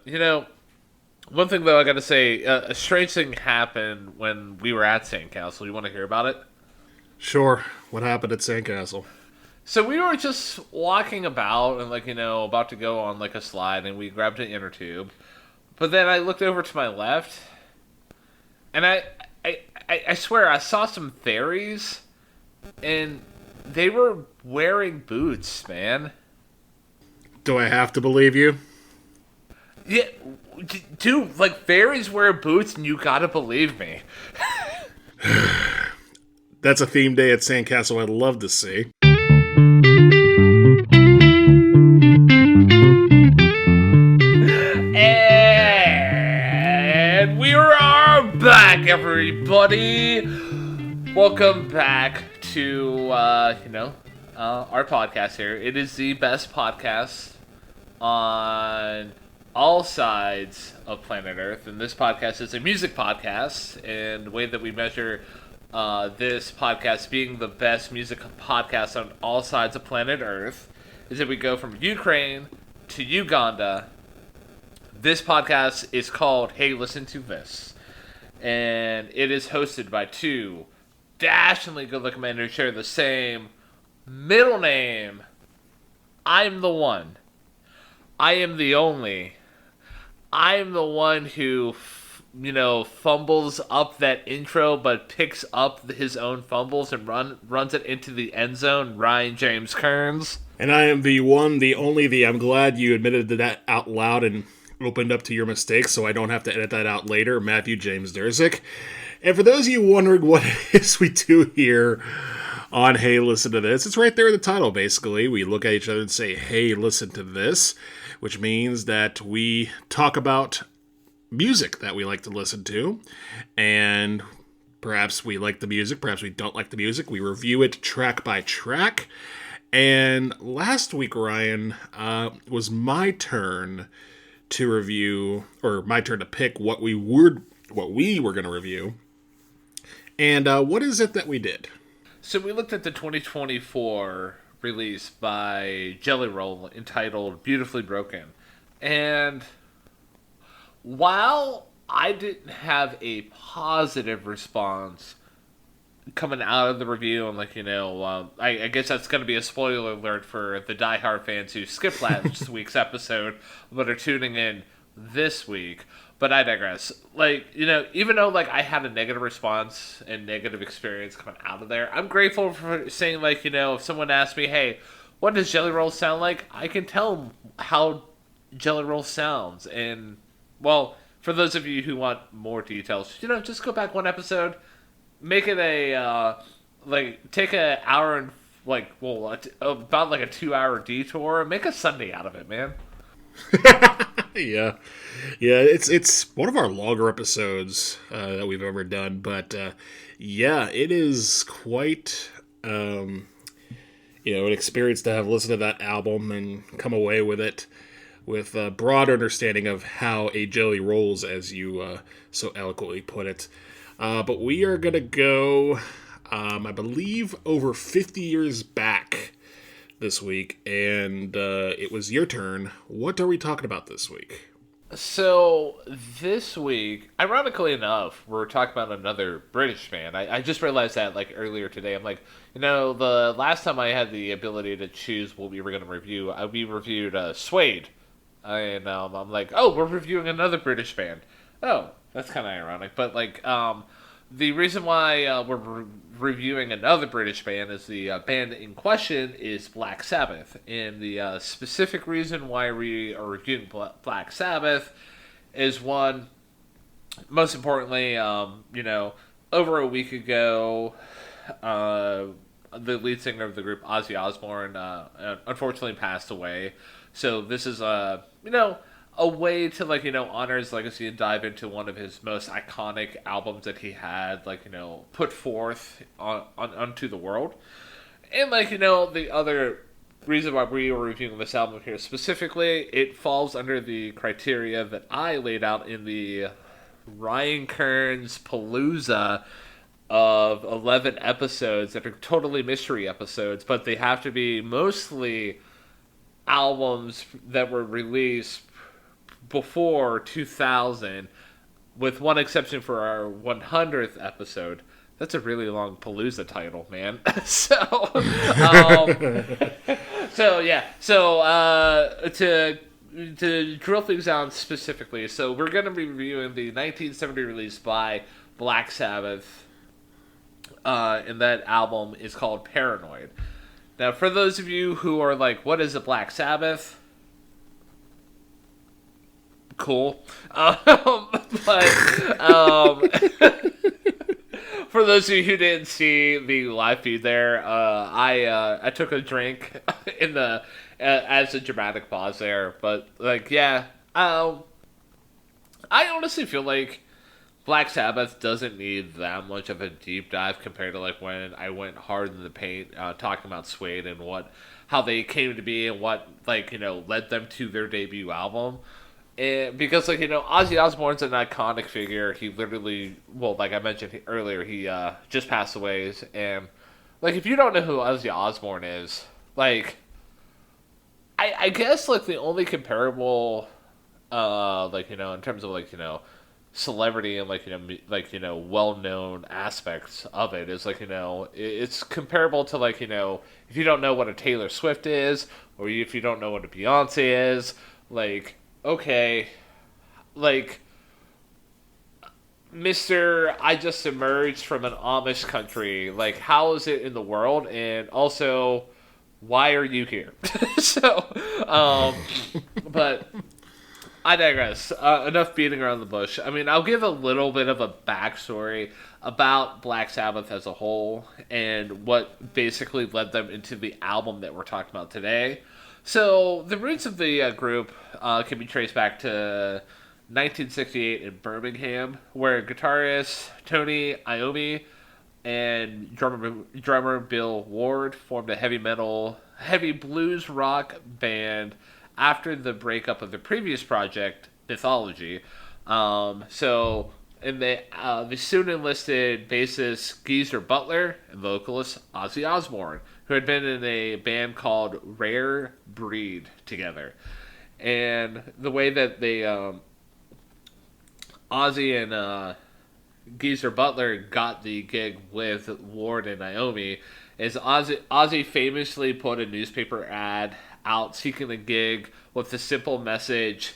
You know, one thing though I gotta say, a strange thing happened when we were at Sandcastle. You want to hear about it? Sure. What happened at Sandcastle? So we were just walking about and about to go on like a slide, and we grabbed an inner tube. But then I looked over to my left, and I swear I saw some fairies, and they were wearing boots, man. Do I have to believe you? Yeah, dude, like fairies wear boots, and you gotta believe me. That's a theme day at Sandcastle I'd love to see. And we are back, everybody. Welcome back to our podcast here. It is the best podcast on all sides of planet Earth, and this podcast is a music podcast. And the way that we measure this podcast being the best music podcast on all sides of planet Earth is that we go from Ukraine to Uganda. This podcast is called Hey, Listen to This. And it is hosted by two dashingly good looking men who share the same middle name. I'm the one. I am the only. I'm the one who, fumbles up that intro but picks up his own fumbles and runs it into the end zone. Ryan James Kearns. And I am the one, the only, the I'm glad you admitted to that out loud and opened up to your mistakes so I don't have to edit that out later, Matthew James Durzik. And for those of you wondering what it is we do here on Hey, Listen to This, it's right there in the title, basically. We look at each other and say, hey, listen to this, which means that we talk about music that we like to listen to, and perhaps we like the music, perhaps we don't like the music. We review it track by track. And last week, Ryan, was my turn to review, or my turn to pick what we were going to review. And what is it that we did? So we looked at the 2024 release by Jelly Roll entitled Beautifully Broken. And while I didn't have a positive response coming out of the review, and I guess that's going to be a spoiler alert for the diehard fans who skipped last week's episode but are tuning in this week. But I digress. Even though I had a negative response and negative experience coming out of there, I'm grateful for saying if someone asks me, hey, what does Jelly Roll sound like? I can tell them how Jelly Roll sounds. And well, for those of you who want more details, just go back one episode. Make it take an hour and about a 2 hour detour. Make a Sunday out of it, man. Yeah, it's one of our longer episodes that we've ever done, but it is quite an experience to have listened to that album and come away with it with a broad understanding of how a jelly rolls, as you so eloquently put it. But we are going to go, I believe, over 50 years back this week, and it was your turn. What are we talking about this week? So, this week, ironically enough, we're talking about another British band. I just realized that, earlier today. I'm the last time I had the ability to choose what we were going to review, we reviewed Suede. And I'm like, oh, we're reviewing another British band. Oh, that's kind of ironic. But, the reason why we're reviewing another British band is the band in question is Black Sabbath. And the specific reason why we are reviewing Black Sabbath is one, most importantly, over a week ago, the lead singer of the group, Ozzy Osbourne, unfortunately passed away. So this is a way to honor his legacy and dive into one of his most iconic albums that he had put forth onto the world. And the other reason why we were reviewing this album here specifically, it falls under the criteria that I laid out in the Ryan Kearns Palooza of 11 episodes that are totally mystery episodes, but they have to be mostly albums that were released before 2000, with one exception for our 100th episode. That's a really long Palooza title, man. To drill things down specifically, so we're going to be reviewing the 1970 release by Black Sabbath, and that album is called Paranoid. Now, for those of you who are like, what is a Black Sabbath? Cool. But for those of you who didn't see the live feed there, I took a drink in the as a dramatic pause there. But like, yeah, I honestly feel like Black Sabbath doesn't need that much of a deep dive compared to like when I went hard in the paint talking about Suede and how they came to be and what led them to their debut album. And because Ozzy Osbourne's an iconic figure. He literally, well, like I mentioned earlier, he just passed away. And like, if you don't know who Ozzy Osbourne is, like, I guess like the only comparable, in terms of celebrity and well-known aspects of it is it's comparable to if you don't know what a Taylor Swift is, or if you don't know what a Beyonce is, okay, Mr. I just emerged from an Amish country. How is it in the world? And also, why are you here? But I digress. Enough beating around the bush. I mean, I'll give a little bit of a backstory about Black Sabbath as a whole and what basically led them into the album that we're talking about today. So, the roots of the group can be traced back to 1968 in Birmingham, where guitarist Tony Iommi and drummer Bill Ward formed a heavy blues rock band after the breakup of the previous project, Mythology. And the soon enlisted bassist Geezer Butler and vocalist Ozzy Osbourne, who had been in a band called Rare Breed together. And the way that they, Ozzy and Geezer Butler got the gig with Ward and Iommi is Ozzy famously put a newspaper ad out seeking a gig with the simple message,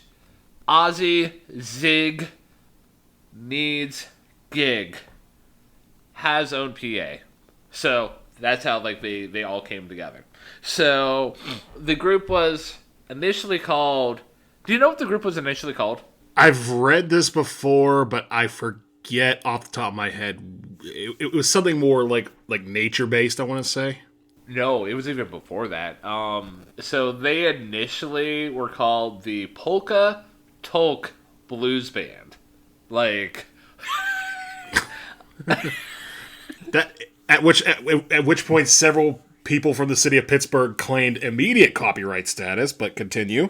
Ozzy Zig needs gig, has own PA. So that's how they all came together. So the group was initially called, do you know what the group was initially called? I've read this before, but I forget off the top of my head. It was something more like nature based, I want to say. No, it was even before that. So they initially were called the Polka Tolk Blues Band. That at which point several people from the city of Pittsburgh claimed immediate copyright status, but continue.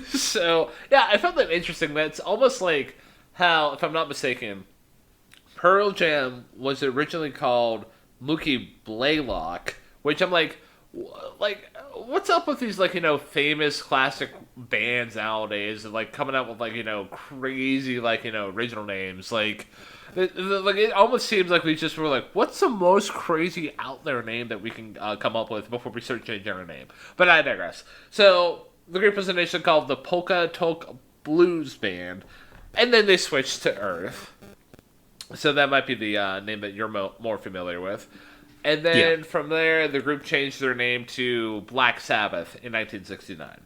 So, yeah, I found that interesting. That's almost like how, if I'm not mistaken, Pearl Jam was originally called Mookie Blaylock, which I'm what's up with these, famous classic bands nowadays, and, coming out with, crazy, original names, it almost seems like we just were what's the most crazy out there name that we can come up with before we start changing our name? But I digress. So, the group was initially called the Polka Tolk Blues Band, and then they switched to Earth. So that might be the name that you're more familiar with. And then from there, the group changed their name to Black Sabbath in 1969.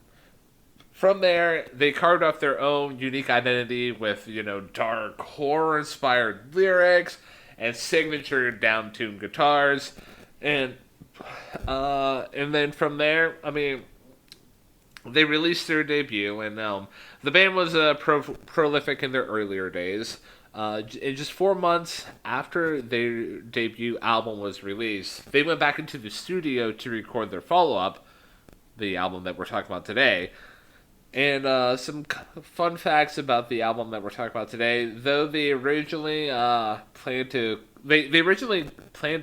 From there, they carved off their own unique identity with, dark horror-inspired lyrics and signature down-tuned guitars. And then from there, I mean, they released their debut, and the band was prolific in their earlier days. In just 4 months after their debut album was released, they went back into the studio to record their follow-up, the album that we're talking about today. And some fun facts about the album that we're talking about today. Though they originally planned to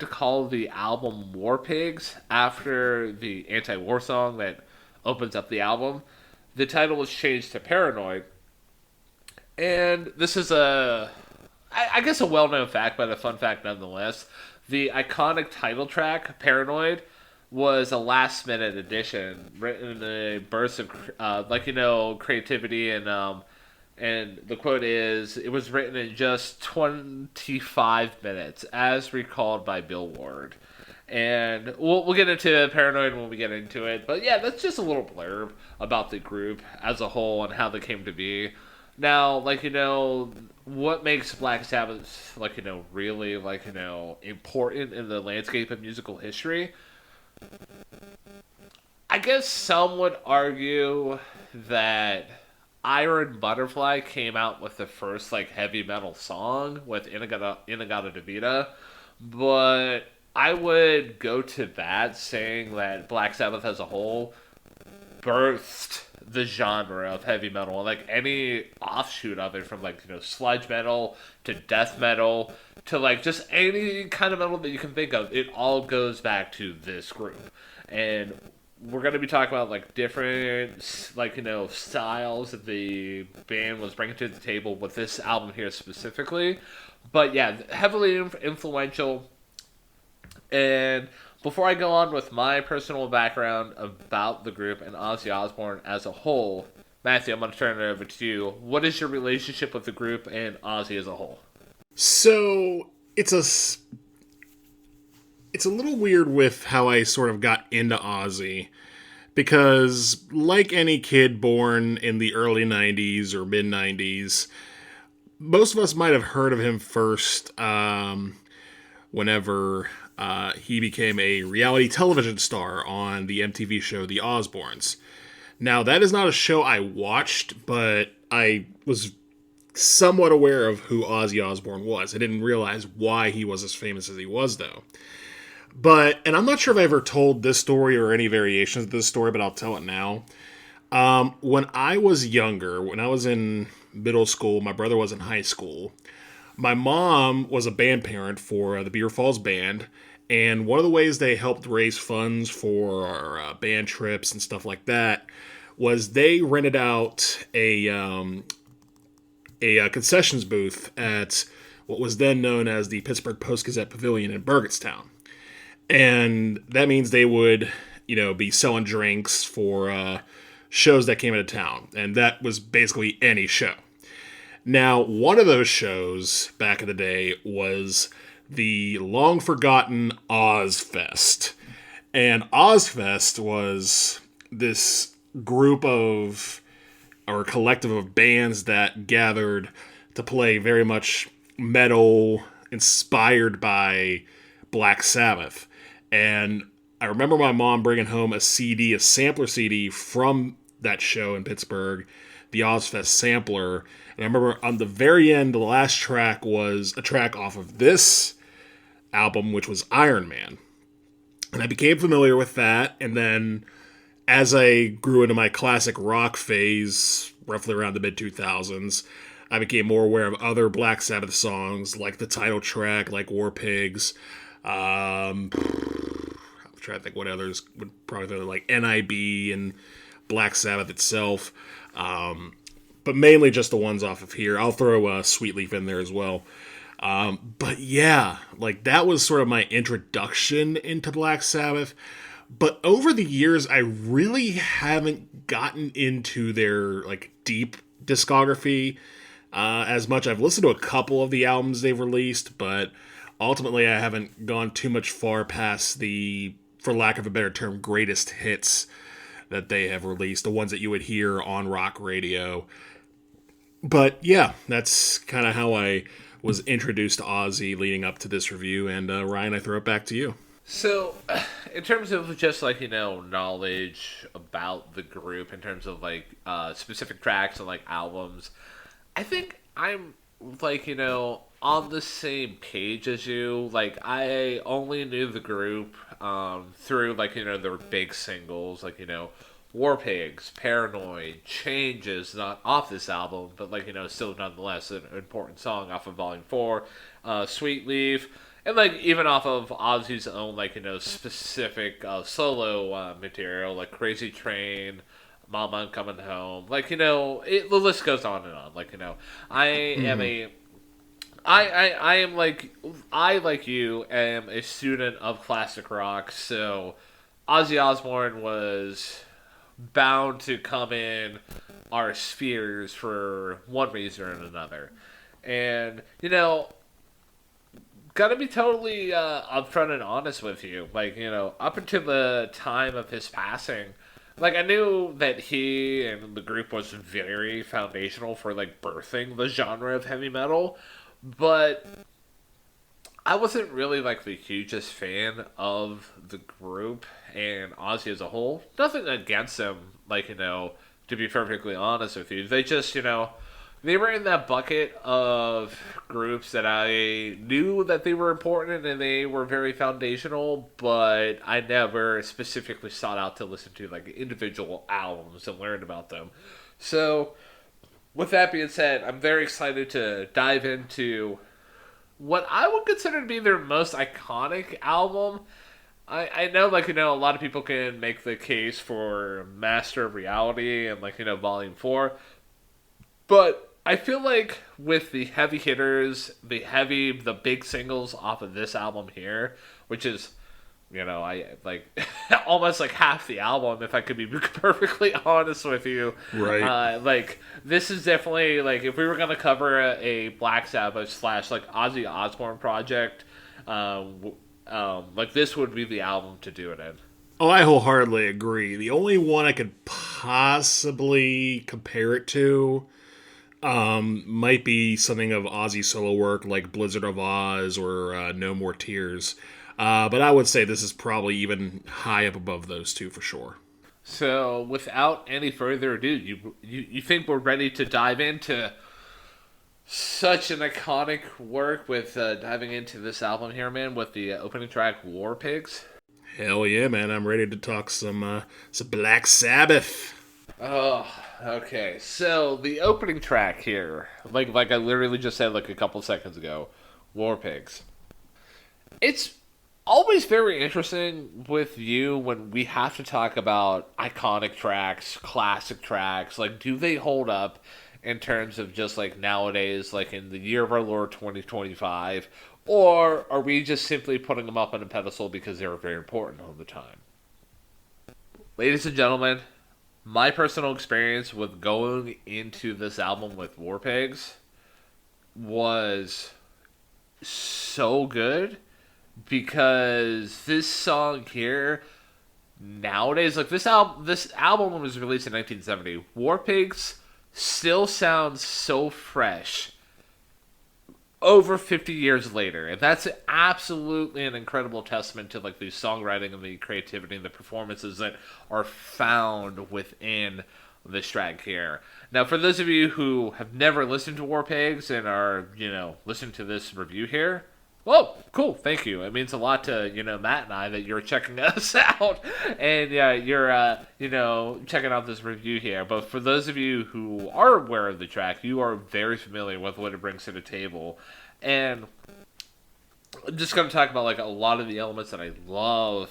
call the album War Pigs after the anti-war song that opens up the album, the title was changed to Paranoid. And this is I guess a well-known fact, but a fun fact nonetheless. The iconic title track, Paranoid, was a last-minute addition, written in a burst of, creativity and the quote is, it was written in just 25 minutes, as recalled by Billboard. And we'll get into Paranoid when we get into it. But yeah, that's just a little blurb about the group as a whole and how they came to be. Now, what makes Black Sabbath, really, important in the landscape of musical history? I guess some would argue that Iron Butterfly came out with the first, heavy metal song with Inagata Devita, but I would go to that saying that Black Sabbath as a whole birthed the genre of heavy metal, like any offshoot of it, from sludge metal to death metal to just any kind of metal that you can think of. It all goes back to this group, and we're going to be talking about different styles that the band was bringing to the table with this album here specifically. But yeah, heavily influential. And before I go on with my personal background about the group and Ozzy Osbourne as a whole, Matthew, I'm going to turn it over to you. What is your relationship with the group and Ozzy as a whole? So it's a little weird with how I sort of got into Ozzy, because like any kid born in the early 90s or mid 90s, most of us might have heard of him first whenever he became a reality television star on the MTV show The Osbournes. Now, that is not a show I watched, but I was somewhat aware of who Ozzy Osbourne was. I didn't realize why he was as famous as he was, though. And I'm not sure if I ever told this story or any variations of this story, but I'll tell it now. When I was younger, when I was in middle school, my brother was in high school, my mom was a band parent for the Beer Falls Band, and one of the ways they helped raise funds for our band trips and stuff like that was they rented out a concessions booth at what was then known as the Pittsburgh Post-Gazette Pavilion in Burgettstown. And that means they would, be selling drinks for shows that came into town. And that was basically any show. Now, one of those shows back in the day was the long-forgotten Ozfest. And Ozfest was this group of, or collective of bands that gathered to play very much metal inspired by Black Sabbath. And I remember my mom bringing home a sampler CD from that show in Pittsburgh, the Ozfest sampler. And I remember on the very end, the last track was a track off of this album, which was Iron Man. And I became familiar with that. And then as I grew into my classic rock phase, roughly around the mid-2000s, I became more aware of other Black Sabbath songs, like the title track, like War Pigs. I'm trying to think what others would probably be, like NIB and Black Sabbath itself. But mainly just the ones off of here. I'll throw Sweet Leaf in there as well. But yeah, that was sort of my introduction into Black Sabbath. But over the years, I really haven't gotten into their deep discography as much. I've listened to a couple of the albums they've released, but ultimately I haven't gone too much far past the, for lack of a better term, greatest hits that they have released, the ones that you would hear on rock radio. But yeah, that's kind of how I was introduced to Ozzy leading up to this review. And Ryan, I throw it back to you. So, in terms of just knowledge about the group, in terms of specific tracks and albums, I think I'm on the same page as you. I only knew the group through their big singles, War Pigs, Paranoid, Changes, not off this album, but still nonetheless an important song off of Volume 4, Sweet Leaf. And even off of Ozzy's own specific solo material, like Crazy Train, Mama, I'm Coming Home. Like, the list goes on and on. Like, I am a I am like you am a student of classic rock, so Ozzy Osbourne was bound to come in our spheres for one reason or another. And, gotta be totally upfront and honest with you. Like, up until the time of his passing, like, I knew that he and the group was very foundational for, like, birthing the genre of heavy metal, but I wasn't really, like, the hugest fan of the group and Ozzy as a whole. Nothing against them, like, to be perfectly honest with you. They just, they were in that bucket of groups that I knew that they were important and they were very foundational, but I never specifically sought out to listen to like individual albums and learn about them. So, with that being said, I'm very excited to dive into what I would consider to be their most iconic album. I know, like, a lot of people can make the case for Master of Reality and, like, Volume 4. But I feel like with the heavy hitters, the big singles off of this album here, which is, I like almost like half the album, if I could be perfectly honest with you. Right. Like, this is definitely, like, if we were going to cover a Black Sabbath / like Ozzy Osbourne project, like, this would be the album to do it in. Oh, I wholeheartedly agree. The only one I could possibly compare it to might be something of Ozzy solo work like Blizzard of Oz or No More Tears. But I would say this is probably even high up above those two for sure. So, without any further ado, you think we're ready to dive into such an iconic work with diving into this album here, man, with the opening track War Pigs? Hell yeah, man! I'm ready to talk some Black Sabbath. Oh, okay. So the opening track here, like I literally just said like a couple seconds ago, War Pigs. It's always very interesting with you when we have to talk about iconic tracks, classic tracks. Like, do they hold up in terms of just like nowadays, like in the year of our Lord 2025, or are we just simply putting them up on a pedestal because they were very important all the time? Ladies and gentlemen, my personal experience with going into this album with War Pigs was so good because this song here nowadays, like, this album was released in 1970. War Pigs still sounds so fresh over 50 years later, and that's absolutely an incredible testament to like the songwriting and the creativity and the performances that are found within this track here. Now, for those of you who have never listened to War Pigs and are listening to this review here, well, cool, thank you. It means a lot to Matt and I that you're checking us out, and yeah, you're checking out this review here. But for those of you who are aware of the track, you are very familiar with what it brings to the table, and I'm just going to talk about like a lot of the elements that I love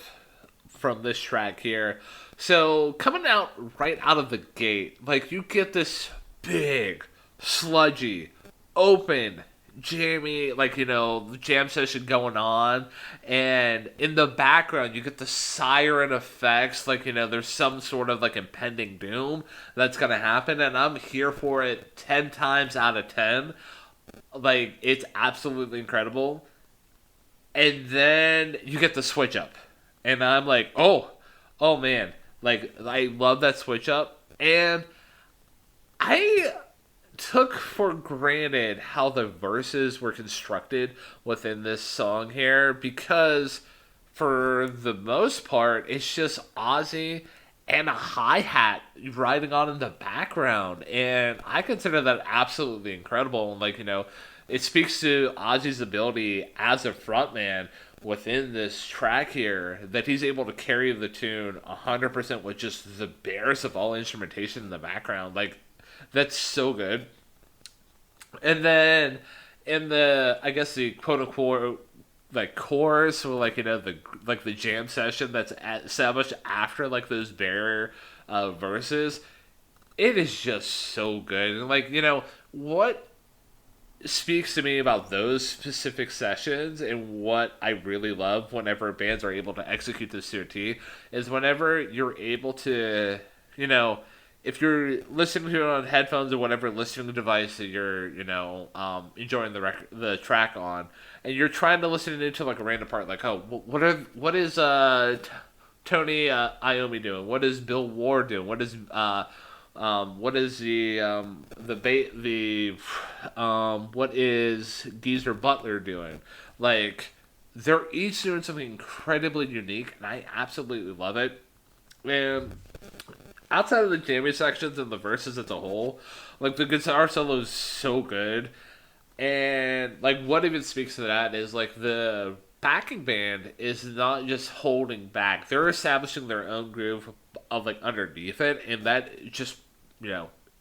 from this track here. So coming out right out of the gate, like you get this big, sludgy, open, jammy, like, jam session going on, and in the background you get the siren effects, like, there's some sort of like impending doom that's gonna happen, and I'm here for it 10 times out of 10. Like, it's absolutely incredible. And then you get the switch up, and I'm like, oh man, like, I love that switch up, and I took for granted how the verses were constructed within this song here, because for the most part it's just Ozzy and a hi-hat riding on in the background, and I consider that absolutely incredible. And like, it speaks to Ozzy's ability as a frontman within this track here, that he's able to carry the tune 100% with just the barest of all instrumentation in the background. Like, that's so good. And then in the, I guess, the quote unquote like chorus, or like, the jam session that's established after like those bare verses, it is just so good. And like, what speaks to me about those specific sessions and what I really love whenever bands are able to execute this to a T is whenever you're able to, you know, if you're listening to it on headphones or whatever listening device that you're, enjoying the track on, and you're trying to listen into like a random part, like, oh, what is Tony Iommi doing? What is Bill Ward doing? What is what is Geezer Butler doing? Like, they're each doing something incredibly unique, and I absolutely love it. And outside of the jamming sections and the verses as a whole, like the guitar solo is so good. And like what even speaks to that is like the backing band is not just holding back; they're establishing their own groove of like underneath it, and that just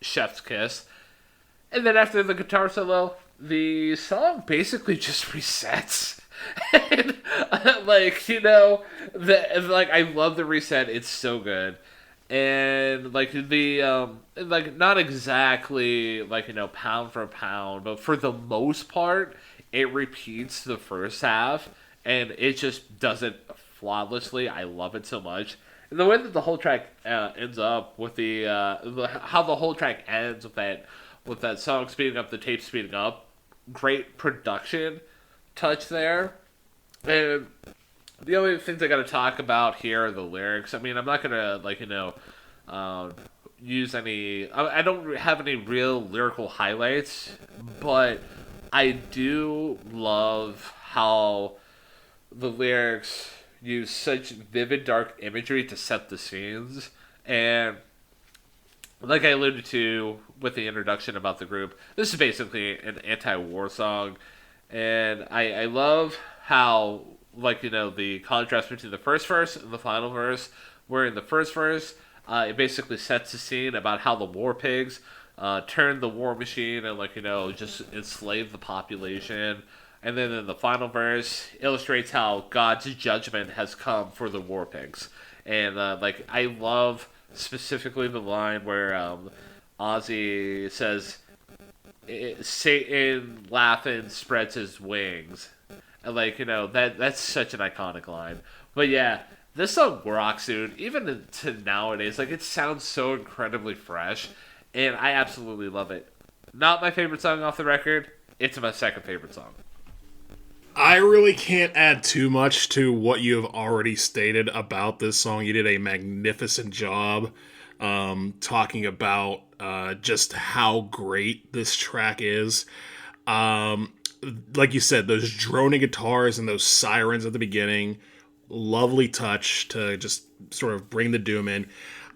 chef's kiss. And then after the guitar solo, the song basically just resets. And, I love the reset. It's so good. And like not exactly pound for pound, but for the most part, it repeats the first half, and it just does it flawlessly. I love it so much. And the way that the whole track ends up with how the whole track ends with that song speeding up, the tape speeding up, great production touch there. And the only things I got to talk about here are the lyrics. I mean, I'm not gonna use any. I don't have any real lyrical highlights, but I do love how the lyrics use such vivid dark imagery to set the scenes. And like I alluded to with the introduction about the group, this is basically an anti-war song. And I love how the contrast between the first verse and the final verse, where in the first verse it basically sets the scene about how the war pigs turned the war machine and just enslaved the population. And then in the final verse, illustrates how God's judgment has come for the war pigs. And I love specifically the line where Ozzy says, "Satan laughing spreads his wings," and that's such an iconic line. But yeah, this song rocks, dude. Even to nowadays, it sounds so incredibly fresh, and I absolutely love it. Not my favorite song off the record. It's my second favorite song. I really can't add too much to what you have already stated about this song. You did a magnificent job talking about just how great this track is. Like you said, those droning guitars and those sirens at the beginning, lovely touch to just sort of bring the doom in.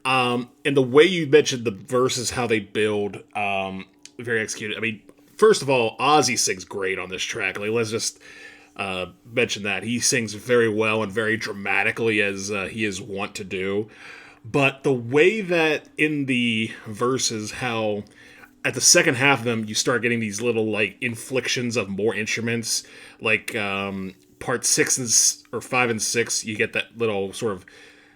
And the way you mentioned the verses, how they build, very executed. I mean, first of all, Ozzy sings great on this track. Let's just mention that. He sings very well and very dramatically, as he is wont to do. But the way that in the verses, how at the second half of them, you start getting these little inflictions of more instruments, part 5 and 6, you get that little sort of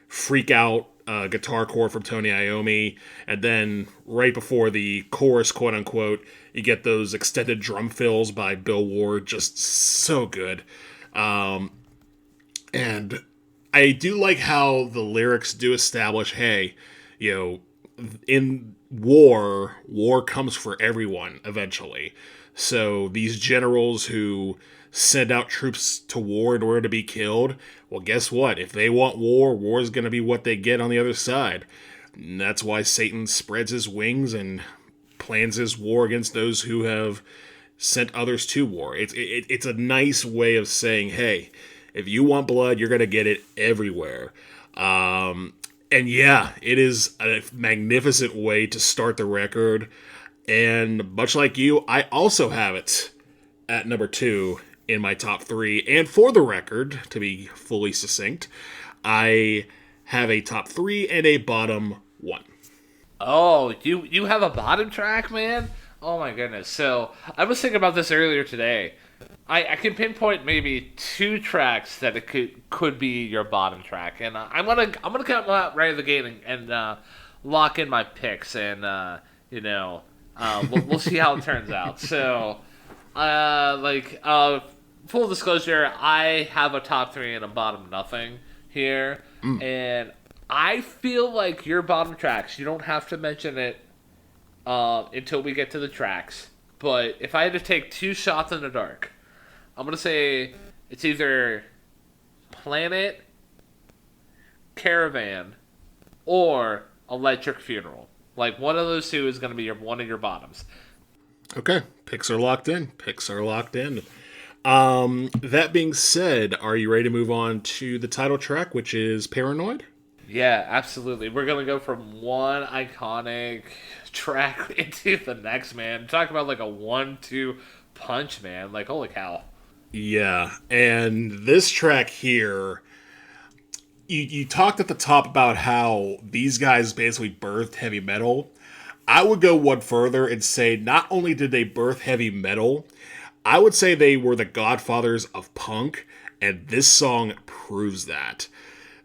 freak out guitar chord from Tony Iommi, and then right before the chorus, quote unquote, you get those extended drum fills by Bill Ward, just so good. And I do like how the lyrics do establish, hey, in war comes for everyone eventually. So these generals who send out troops to war in order to be killed, well, guess what? If they want war is going to be what they get on the other side. And that's why Satan spreads his wings and plans his war against those who have sent others to war. It's a nice way of saying, hey, if you want blood, you're going to get it everywhere. And yeah, it is a magnificent way to start the record. And much like you, I also have it at number 2 in my top 3. And for the record, to be fully succinct, I have a top 3 and a bottom 1. Oh, you have a bottom track, man? Oh my goodness. So I was thinking about this earlier today. I can pinpoint maybe 2 tracks that it could be your bottom track, and I'm gonna come out right at the gate and lock in my picks, and we'll see how it turns out. So, full disclosure, I have a top three and a bottom nothing here, and I feel like your bottom tracks, you don't have to mention it until we get to the tracks. But if I had to take two shots in the dark, I'm gonna say it's either Planet, Caravan, or Electric Funeral. Like, one of those two is gonna be one of your bottoms. Okay, picks are locked in. Picks are locked in. That being said, are you ready to move on to the title track, which is Paranoid? Yeah, absolutely. We're gonna go from one iconic track into the next, man. Talk about like a 1-2 punch, man. Like, holy cow. Yeah, and this track here, you talked at the top about how these guys basically birthed heavy metal. I would go one further and say not only did they birth heavy metal, I would say they were the godfathers of punk, and this song proves that.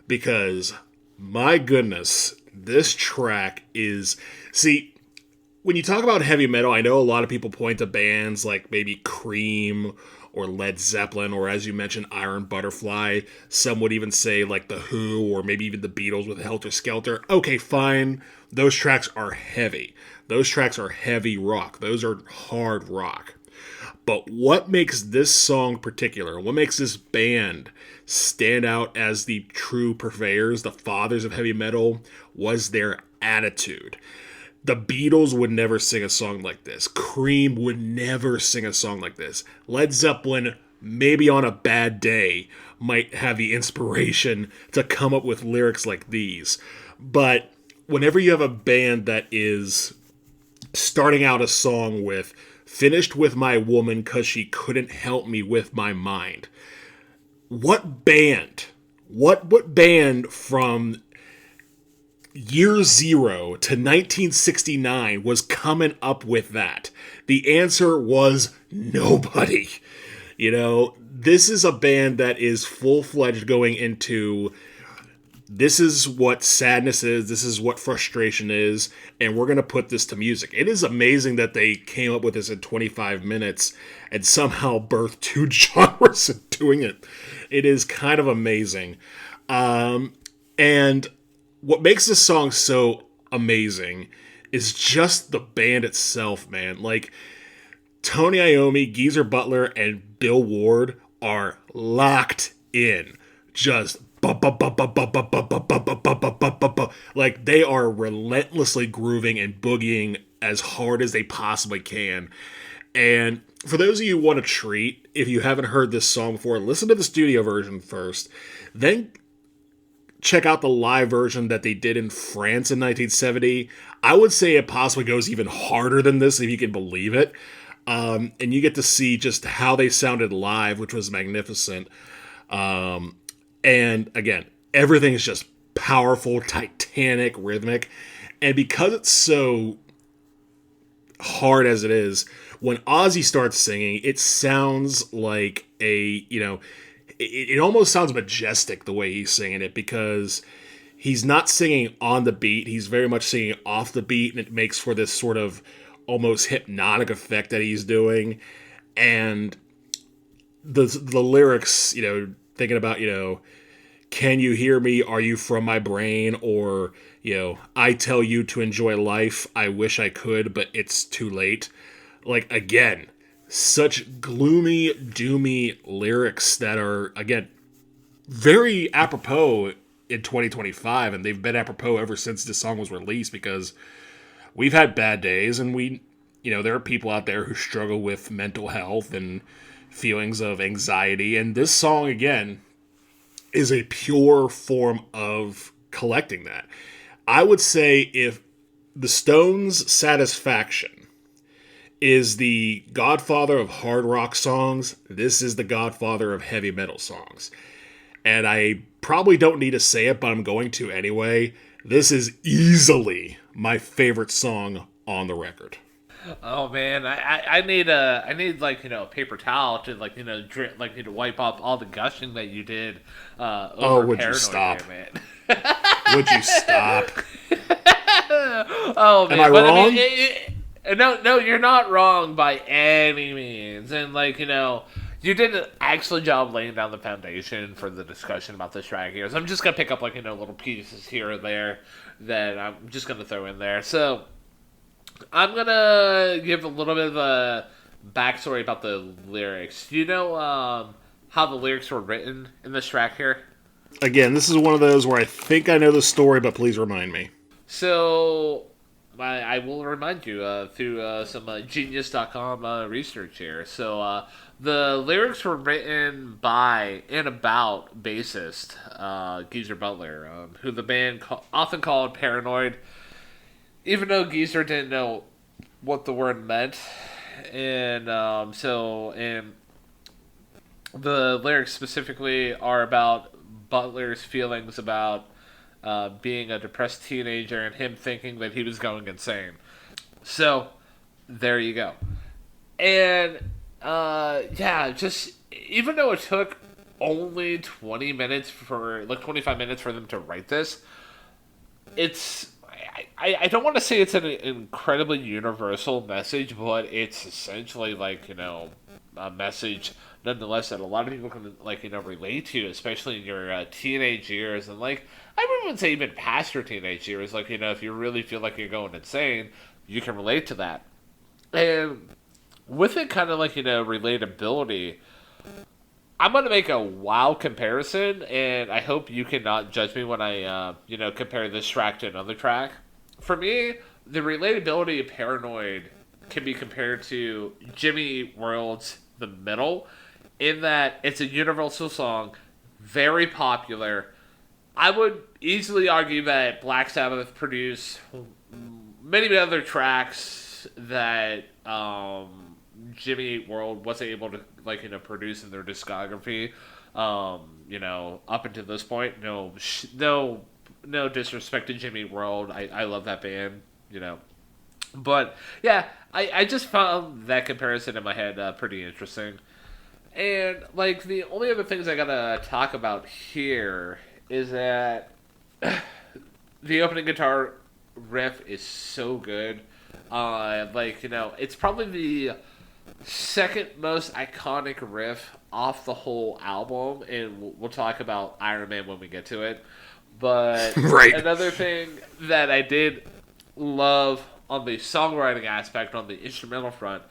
Because, my goodness, this track is... See, when you talk about heavy metal, I know a lot of people point to bands like maybe Cream or Led Zeppelin, or as you mentioned, Iron Butterfly. Some would even say like The Who, or maybe even the Beatles with Helter Skelter. Okay, fine. Those tracks are heavy. Those tracks are heavy rock. Those are hard rock. But what makes this song particular, what makes this band stand out as the true purveyors, the fathers of heavy metal, was their attitude. The Beatles would never sing a song like this. Cream would never sing a song like this. Led Zeppelin, maybe on a bad day, might have the inspiration to come up with lyrics like these. But whenever you have a band that is starting out a song with "Finished with my woman 'cause she couldn't help me with my mind," what band from year zero to 1969 was coming up with that? The answer was nobody. This is a band that is full-fledged going into, this is what sadness is, this is what frustration is, and we're going to put this to music. It is amazing that they came up with this in 25 minutes and somehow birthed two genres in doing it. It is kind of amazing. And what makes this song so amazing is just the band itself, man. Like, Tony Iommi, Geezer Butler, and Bill Ward are locked in. Just like, they are relentlessly grooving and boogieing as hard as they possibly can. And for those of you who want a treat, if you haven't heard this song before, listen to the studio version first. Then check out the live version that they did in France in 1970. I would say it possibly goes even harder than this, if you can believe it. And you get to see just how they sounded live, which was magnificent. And again, everything is just powerful, titanic, rhythmic. And because it's so hard as it is, when Ozzy starts singing, it sounds like it almost sounds majestic the way he's singing it, because he's not singing on the beat. He's very much singing off the beat, and it makes for this sort of almost hypnotic effect that he's doing. And the lyrics, thinking about, can you hear me? Are you from my brain? Or, I tell you to enjoy life. I wish I could, but it's too late. Like, again, such gloomy, doomy lyrics that are, again, very apropos in 2025, and they've been apropos ever since this song was released, because we've had bad days, and there are people out there who struggle with mental health and feelings of anxiety, and this song, again, is a pure form of collecting that. I would say if the Stones' Satisfaction is the godfather of hard rock songs, this is the godfather of heavy metal songs. And I probably don't need to say it, but I'm going to anyway. This is easily my favorite song on the record. Oh man, I need a paper towel to to wipe off all the gushing that you did. Would you stop? There, man. Would you stop? Oh Am I man, but I wrong? mean, no, you're not wrong by any means, and you did an excellent job laying down the foundation for the discussion about this track here. So I'm just gonna pick up little pieces here or there that I'm just gonna throw in there. So I'm gonna give a little bit of a backstory about the lyrics. Do you know how the lyrics were written in this track here? Again, this is one of those where I think I know the story, but please remind me. So, I will remind you through some genius.com research here. So, the lyrics were written by and about bassist Geezer Butler, who the band often called Paranoid, even though Geezer didn't know what the word meant. And the lyrics specifically are about Butler's feelings about being a depressed teenager and him thinking that he was going insane. So, there you go. And, yeah, just, even though it took only 25 minutes for them to write this, it's, I don't want to say it's an incredibly universal message, but it's essentially a message nonetheless that a lot of people can relate to, especially in your teenage years, and I would say even past your teenage years. If you really feel like you're going insane, you can relate to that. And with it kind of relatability, I'm gonna make a wild comparison, and I hope you cannot judge me when I compare this track to another track. For me, the relatability of Paranoid can be compared to Jimmy Eat World's The Middle, in that it's a universal song, very popular. I would easily argue that Black Sabbath produced many other tracks that Jimmy Eat World wasn't able to produce in their discography. Up until this point, no disrespect to Jimmy Eat World. I love that band. But yeah, I just found that comparison in my head pretty interesting. And the only other things I gotta talk about here is that the opening guitar riff is so good. It's probably the second most iconic riff off the whole album, and we'll talk about Iron Man when we get to it. But Right. Another thing that I did love on the songwriting aspect, on the instrumental front,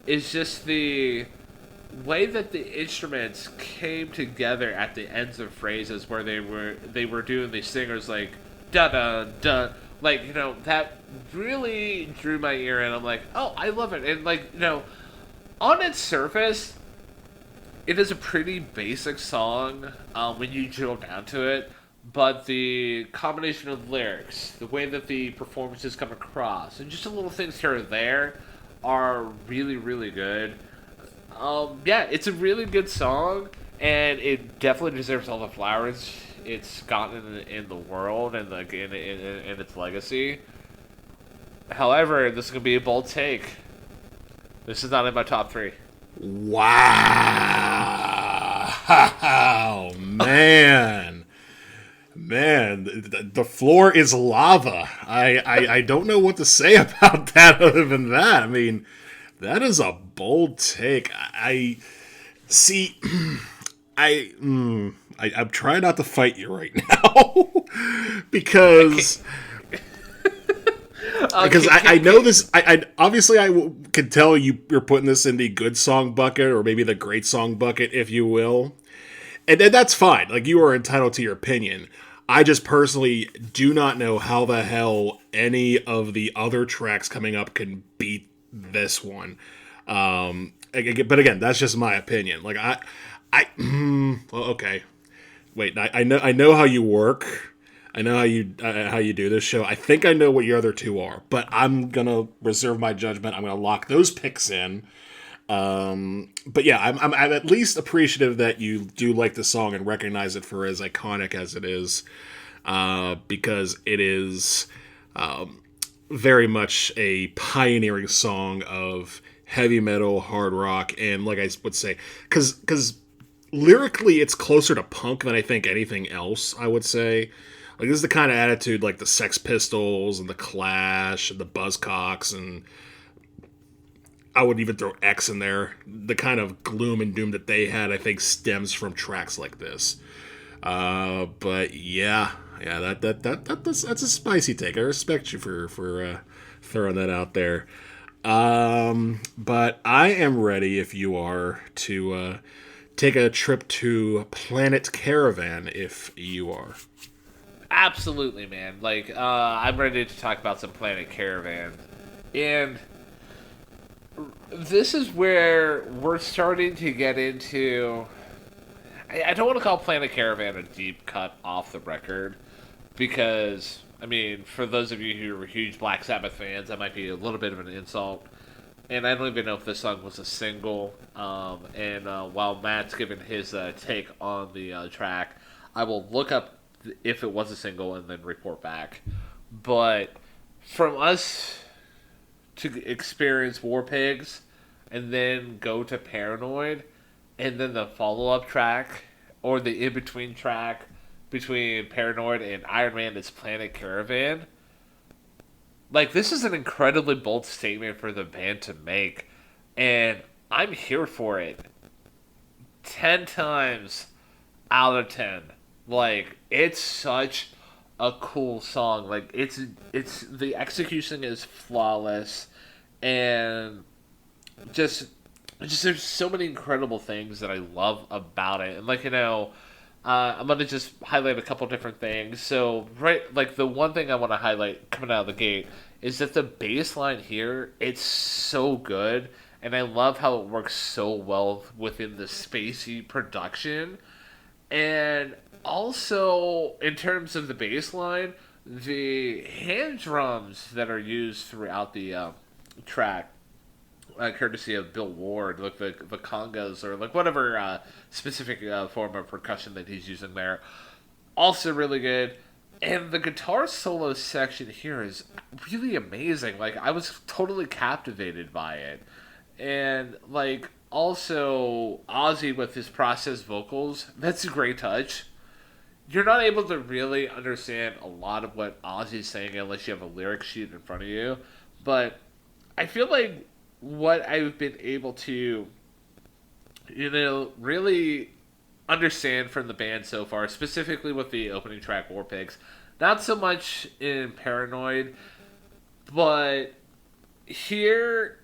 is just the way that the instruments came together at the ends of phrases where they were doing these singers da da da, that really drew my ear, and I'm like, oh, I love it. And on its surface, it is a pretty basic song when you drill down to it, but the combination of lyrics, the way that the performances come across, and just the little things here or there are really, really good. Yeah, it's a really good song, and it definitely deserves all the flowers it's gotten in the world and in its legacy. However, this is gonna be a bold take. This is not in my top 3. Wow, man. The floor is lava. I don't know what to say about that other than that. I mean, that is a bold take. I see. I'm trying not to fight you right now because I know this. I obviously can tell you're putting this in the good song bucket, or maybe the great song bucket, if you will, and that's fine. You are entitled to your opinion. I just personally do not know how the hell any of the other tracks coming up can beat this one. But again, that's just my opinion. Well, okay. Wait, I know how you work. I know how you do this show. I think I know what your other two are, but I'm gonna reserve my judgment. I'm gonna lock those picks in. But yeah, I'm at least appreciative that you do like the song and recognize it for as iconic as it is, because it is very much a pioneering song of heavy metal, hard rock, and like I would say, because lyrically it's closer to punk than I think anything else, I would say. Like, this is the kind of attitude like the Sex Pistols and the Clash and the Buzzcocks, and I would even throw X in there. The kind of gloom and doom that they had, I think, stems from tracks like this. But yeah, that's a spicy take. I respect you for throwing that out there. But I am ready, if you are, to take a trip to Planet Caravan, if you are. Absolutely, man. Like, I'm ready to talk about some Planet Caravan. And this is where we're starting to get into. I don't want to call Planet Caravan a deep cut off the record, because, I mean, for those of you who are huge Black Sabbath fans, that might be a little bit of an insult. And I don't even know if this song was a single. And while Matt's given his take on the track, I will look up if it was a single and then report back. But from us to experience War Pigs and then go to Paranoid, and then the follow-up track or the in-between track between Paranoid and Iron Man is Planet Caravan. Like, this is an incredibly bold statement for the band to make, and I'm here for it. 10 times out of 10. Like, it's such a cool song. Like, it's the execution is flawless, and just there's so many incredible things that I love about it. And, like, I'm going to just highlight a couple different things. So, right, like, the one thing I want to highlight coming out of the gate is that the bass line here, it's so good. And I love how it works so well within the spacey production. And also, in terms of the bass line, the hand drums that are used throughout the track, courtesy of Bill Ward, like the congas or like whatever specific form of percussion that he's using there, also really good. And the guitar solo section here is really amazing. Like, I was totally captivated by it. And, like, also Ozzy with his processed vocals, that's a great touch. You're not able to really understand a lot of what Ozzy's saying unless you have a lyric sheet in front of you. But I feel like what I've been able to, really understand from the band so far, specifically with the opening track, War Pigs, not so much in Paranoid, but here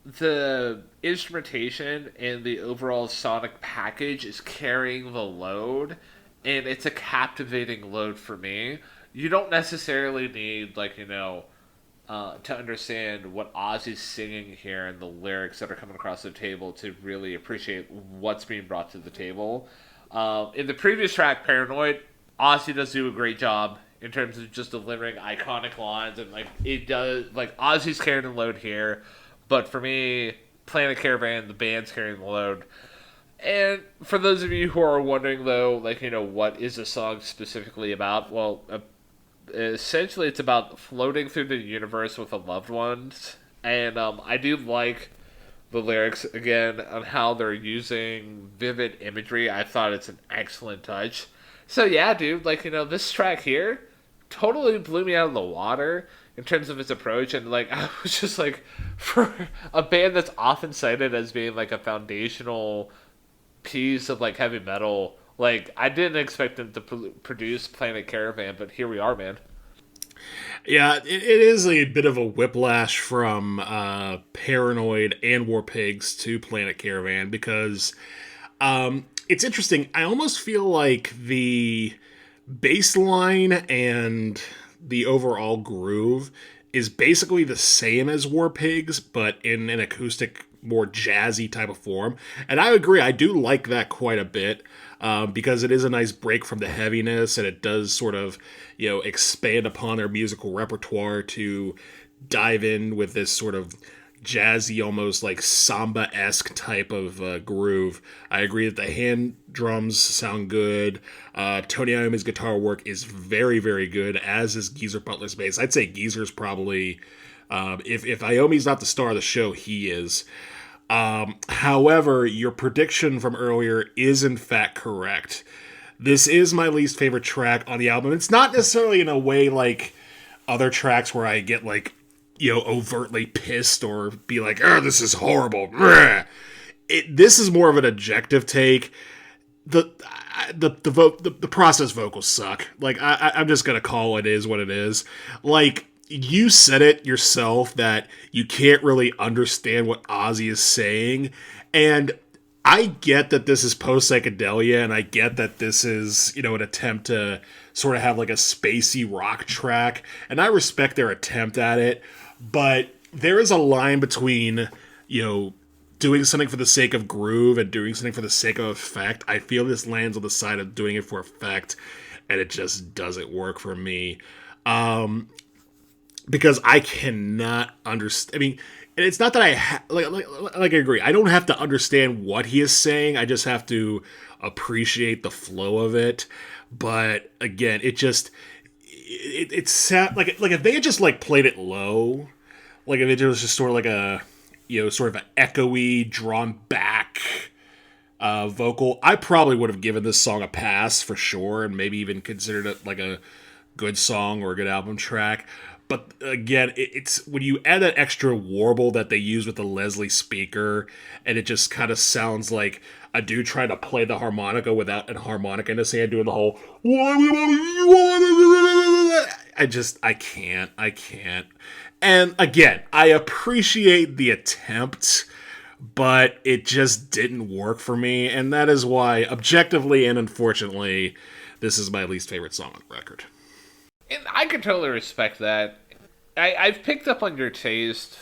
the instrumentation and the overall sonic package is carrying the load, and it's a captivating load for me. You don't necessarily need, like, to understand what Ozzy's singing here and the lyrics that are coming across the table to really appreciate what's being brought to the table. In the previous track, Paranoid, Ozzy does do a great job in terms of just delivering iconic lines, and like it does, like Ozzy's carrying the load here, but for me, Planet Caravan, the band's carrying the load. And for those of you who are wondering, though, like, what is the song specifically about? Well, essentially it's about floating through the universe with a loved ones, and I do like the lyrics again on how they're using vivid imagery. I thought it's an excellent touch. So yeah, dude, like, this track here totally blew me out of the water in terms of its approach, and like I was just like, for a band that's often cited as being like a foundational piece of like heavy metal, like, I didn't expect them to produce Planet Caravan, but here we are, man. Yeah, it is a bit of a whiplash from Paranoid and War Pigs to Planet Caravan, because it's interesting. I almost feel like the bass line and the overall groove is basically the same as War Pigs, but in an acoustic, more jazzy type of form. And I agree, I do like that quite a bit, because it is a nice break from the heaviness, and it does sort of, expand upon their musical repertoire to dive in with this sort of jazzy, almost like samba-esque type of groove. I agree that the hand drums sound good. Tony Iommi's guitar work is very, very good, as is Geezer Butler's bass. I'd say Geezer's probably, if Iommi's not the star of the show, he is. However, your prediction from earlier is in fact correct. This is my least favorite track on the album. It's not necessarily in a way like other tracks where I get like, overtly pissed or be like, oh, this is horrible. This is more of an objective take. The process vocals suck. Like, I'm just gonna call it is what it is. Like, you said it yourself that you can't really understand what Ozzy is saying, and I get that this is post psychedelia, and I get that this is, an attempt to sort of have like a spacey rock track, and I respect their attempt at it, but there is a line between, doing something for the sake of groove and doing something for the sake of effect. I feel this lands on the side of doing it for effect, and it just doesn't work for me. Because I cannot understand. I mean, and it's not that I agree. I don't have to understand what he is saying. I just have to appreciate the flow of it. But again, it sound like if they had just like played it low, like if it was just sort of like a sort of an echoey, drawn back vocal, I probably would have given this song a pass for sure, and maybe even considered it like a good song or a good album track. But again, it's when you add that extra warble that they use with the Leslie speaker, and it just kind of sounds like a dude trying to play the harmonica without a harmonica in his hand, doing the whole. I can't. And again, I appreciate the attempt, but it just didn't work for me, and that is why, objectively and unfortunately, this is my least favorite song on the record. And I can totally respect that. I've picked up on your taste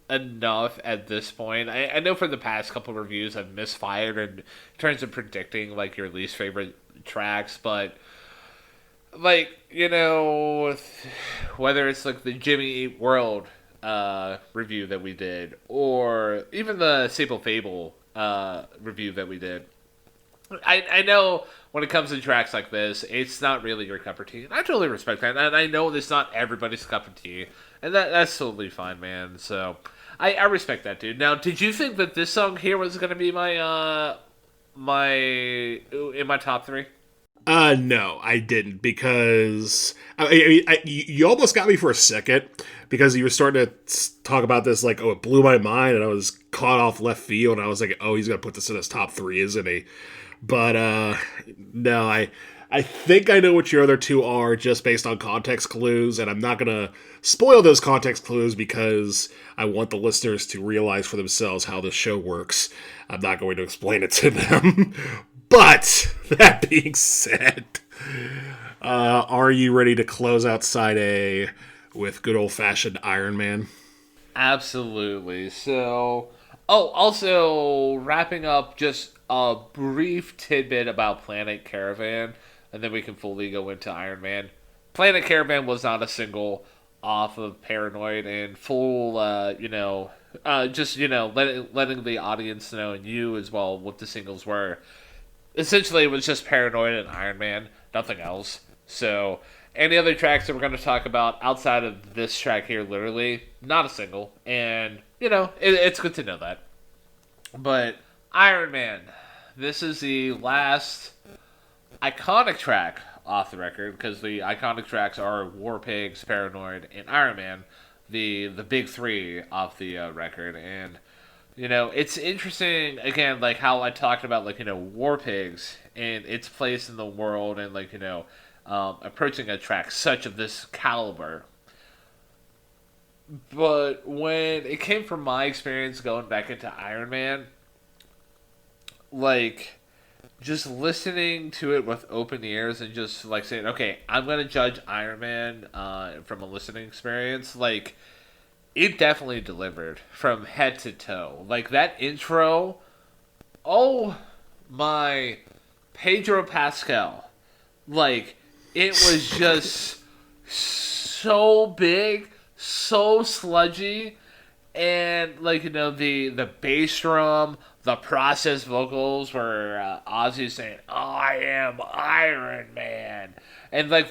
enough at this point. I know for the past couple of reviews I've misfired in terms of predicting like your least favorite tracks, but like, whether it's like the Jimmy Eat World review that we did, or even the Sable Fable review that we did, I know when it comes to tracks like this, it's not really your cup of tea. And I totally respect that. And I know it's not everybody's cup of tea. And that's totally fine, man. So, I respect that, dude. Now, did you think that this song here was going to be in my top 3? No, I didn't, because you almost got me for a second, because you were starting to talk about this like, oh, it blew my mind, and I was caught off left field, and I was like, oh, he's going to put this in his top 3, isn't he? But, no, I think I know what your other two are just based on context clues, and I'm not going to spoil those context clues because I want the listeners to realize for themselves how this show works. I'm not going to explain it to them. But, that being said, are you ready to close out Side A with good old-fashioned Iron Man? Absolutely. So, also, wrapping up, just a brief tidbit about Planet Caravan, and then we can fully go into Iron Man. Planet Caravan was not a single off of Paranoid, and full, letting the audience know, and you as well, what the singles were. Essentially, it was just Paranoid and Iron Man, nothing else. So, any other tracks that we're going to talk about outside of this track here, literally, not a single. And, it's good to know that. But, Iron Man, this is the last iconic track off the record, because the iconic tracks are War Pigs, Paranoid, and Iron Man, the big 3 off the record. And it's interesting, again, like how I talked about, like, War Pigs and its place in the world, and, like, approaching a track such of this caliber. But when it came from my experience going back into Iron Man, like, just listening to it with open ears and just, like, saying, okay, I'm going to judge Iron Man from a listening experience, like, it definitely delivered from head to toe. Like, that intro, oh my, Pedro Pascal. Like, it was just so big, so sludgy, and, like, the bass drum, the processed vocals where Ozzy saying, I am Iron Man. And like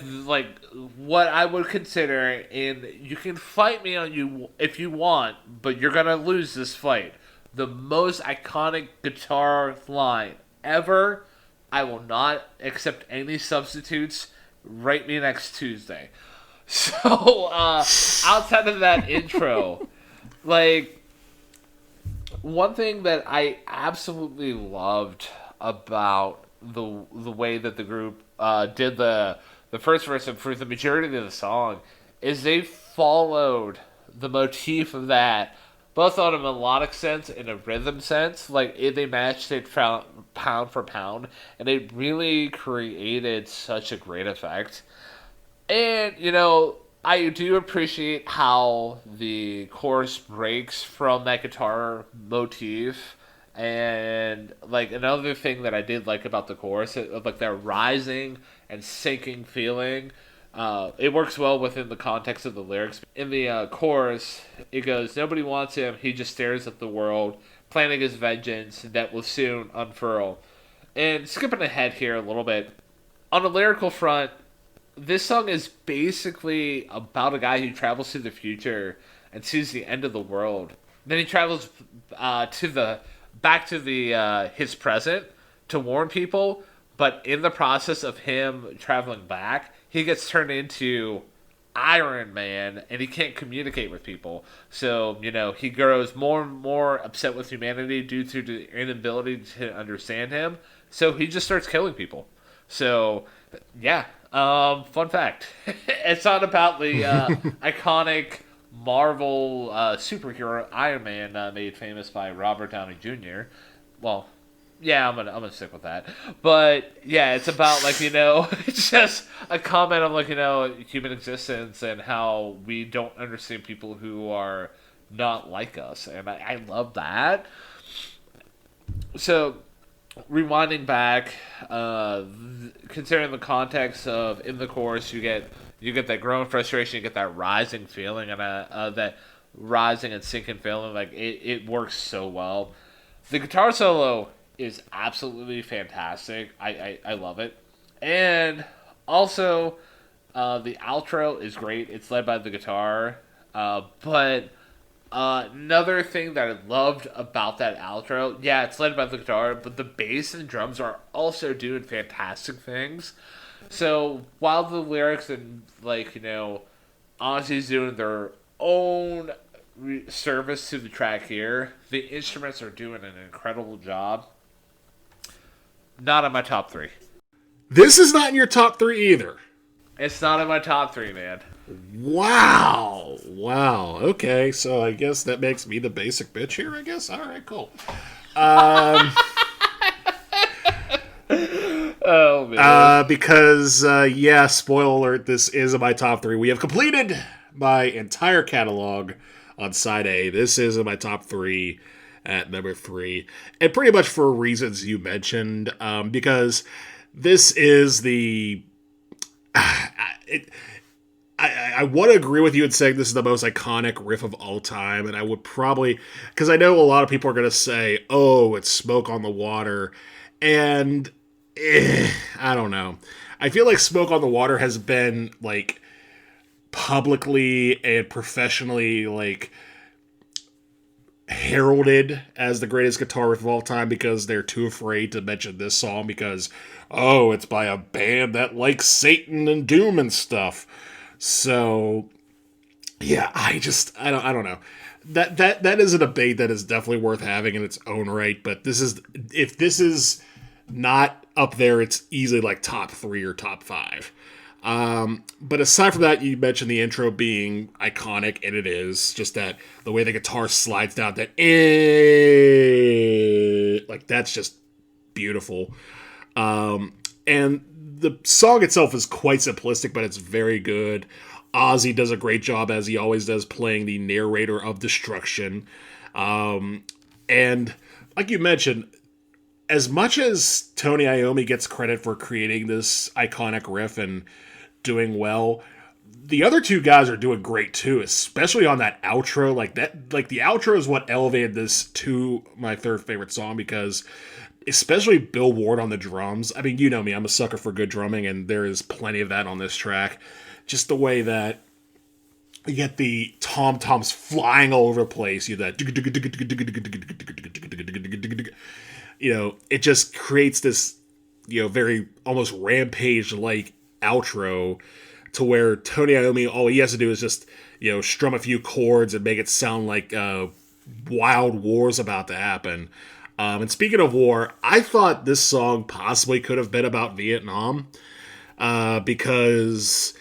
what I would consider, and you can fight me on you if you want, but you're gonna lose this fight. The most iconic guitar line ever I will not accept any substitutes. Write me next Tuesday. So, outside of that intro, like, one thing that I absolutely loved about the way that the group did the first verse and for the majority of the song is they followed the motif of that both on a melodic sense and a rhythm sense. Like they matched it pound for pound, and it really created such a great effect. And, I do appreciate how the chorus breaks from that guitar motif. And, like, another thing that I did like about the chorus, like, that rising and sinking feeling, it works well within the context of the lyrics. In the chorus, it goes, "Nobody wants him, he just stares at the world, planning his vengeance that will soon unfurl." And skipping ahead here a little bit, on the lyrical front, this song is basically about a guy who travels to the future and sees the end of the world. Then he travels to the back to the his present to warn people, but in the process of him traveling back, he gets turned into Iron Man and he can't communicate with people. So, he grows more and more upset with humanity due to the inability to understand him. So he just starts killing people. So, yeah. Fun fact. It's not about the iconic Marvel superhero Iron Man made famous by Robert Downey Jr. Well, yeah, I'm gonna stick with that. But yeah, it's about it's just a comment on human existence and how we don't understand people who are not like us, and I love that. So, rewinding back, considering the context of in the chorus, you get that growing frustration, you get that rising feeling, and that rising and sinking feeling. Like it works so well. The guitar solo is absolutely fantastic. I love it, and also the outro is great. It's led by the guitar, but another thing that I loved about that outro, yeah, it's led by the guitar, but the bass and drums are also doing fantastic things. So while the lyrics and Ozzy's doing their own service to the track here, the instruments are doing an incredible job. Not in my top three. This is not in your top three either. It's not in my top three, man. Wow. Okay, so I guess that makes me the basic bitch here, I guess. All right, cool. Oh, man. Because, spoiler alert, this is in my top three. We have completed my entire catalog on side A. This is in my top three at number 3. And pretty much for reasons you mentioned, because this is the... I want to agree with you in saying this is the most iconic riff of all time, and I would probably, because I know a lot of people are going to say, oh, it's Smoke on the Water, and I don't know. I feel like Smoke on the Water has been, publicly and professionally, heralded as the greatest guitar riff of all time because they're too afraid to mention this song because, oh, it's by a band that likes Satan and Doom and stuff. So, yeah, I don't know. That is a debate that is definitely worth having in its own right, but if this is not up there, it's easily top 3 or top 5. But aside from that, you mentioned the intro being iconic, and it is. Just that the way the guitar slides down, that's just beautiful. And the song itself is quite simplistic, but it's very good. Ozzy does a great job, as he always does, playing the narrator of destruction. And like you mentioned, as much as Tony Iommi gets credit for creating this iconic riff and doing well, the other two guys are doing great too, especially on that outro. The outro is what elevated this to my third favorite song, because especially Bill Ward on the drums. I mean, you know me, I'm a sucker for good drumming, and there is plenty of that on this track. Just the way that you get the tom-toms flying all over the place, it just creates this very almost rampage-like outro to where Tony Iommi, all he has to do is just, strum a few chords and make it sound like wild war's about to happen. And speaking of war, I thought this song possibly could have been about Vietnam because,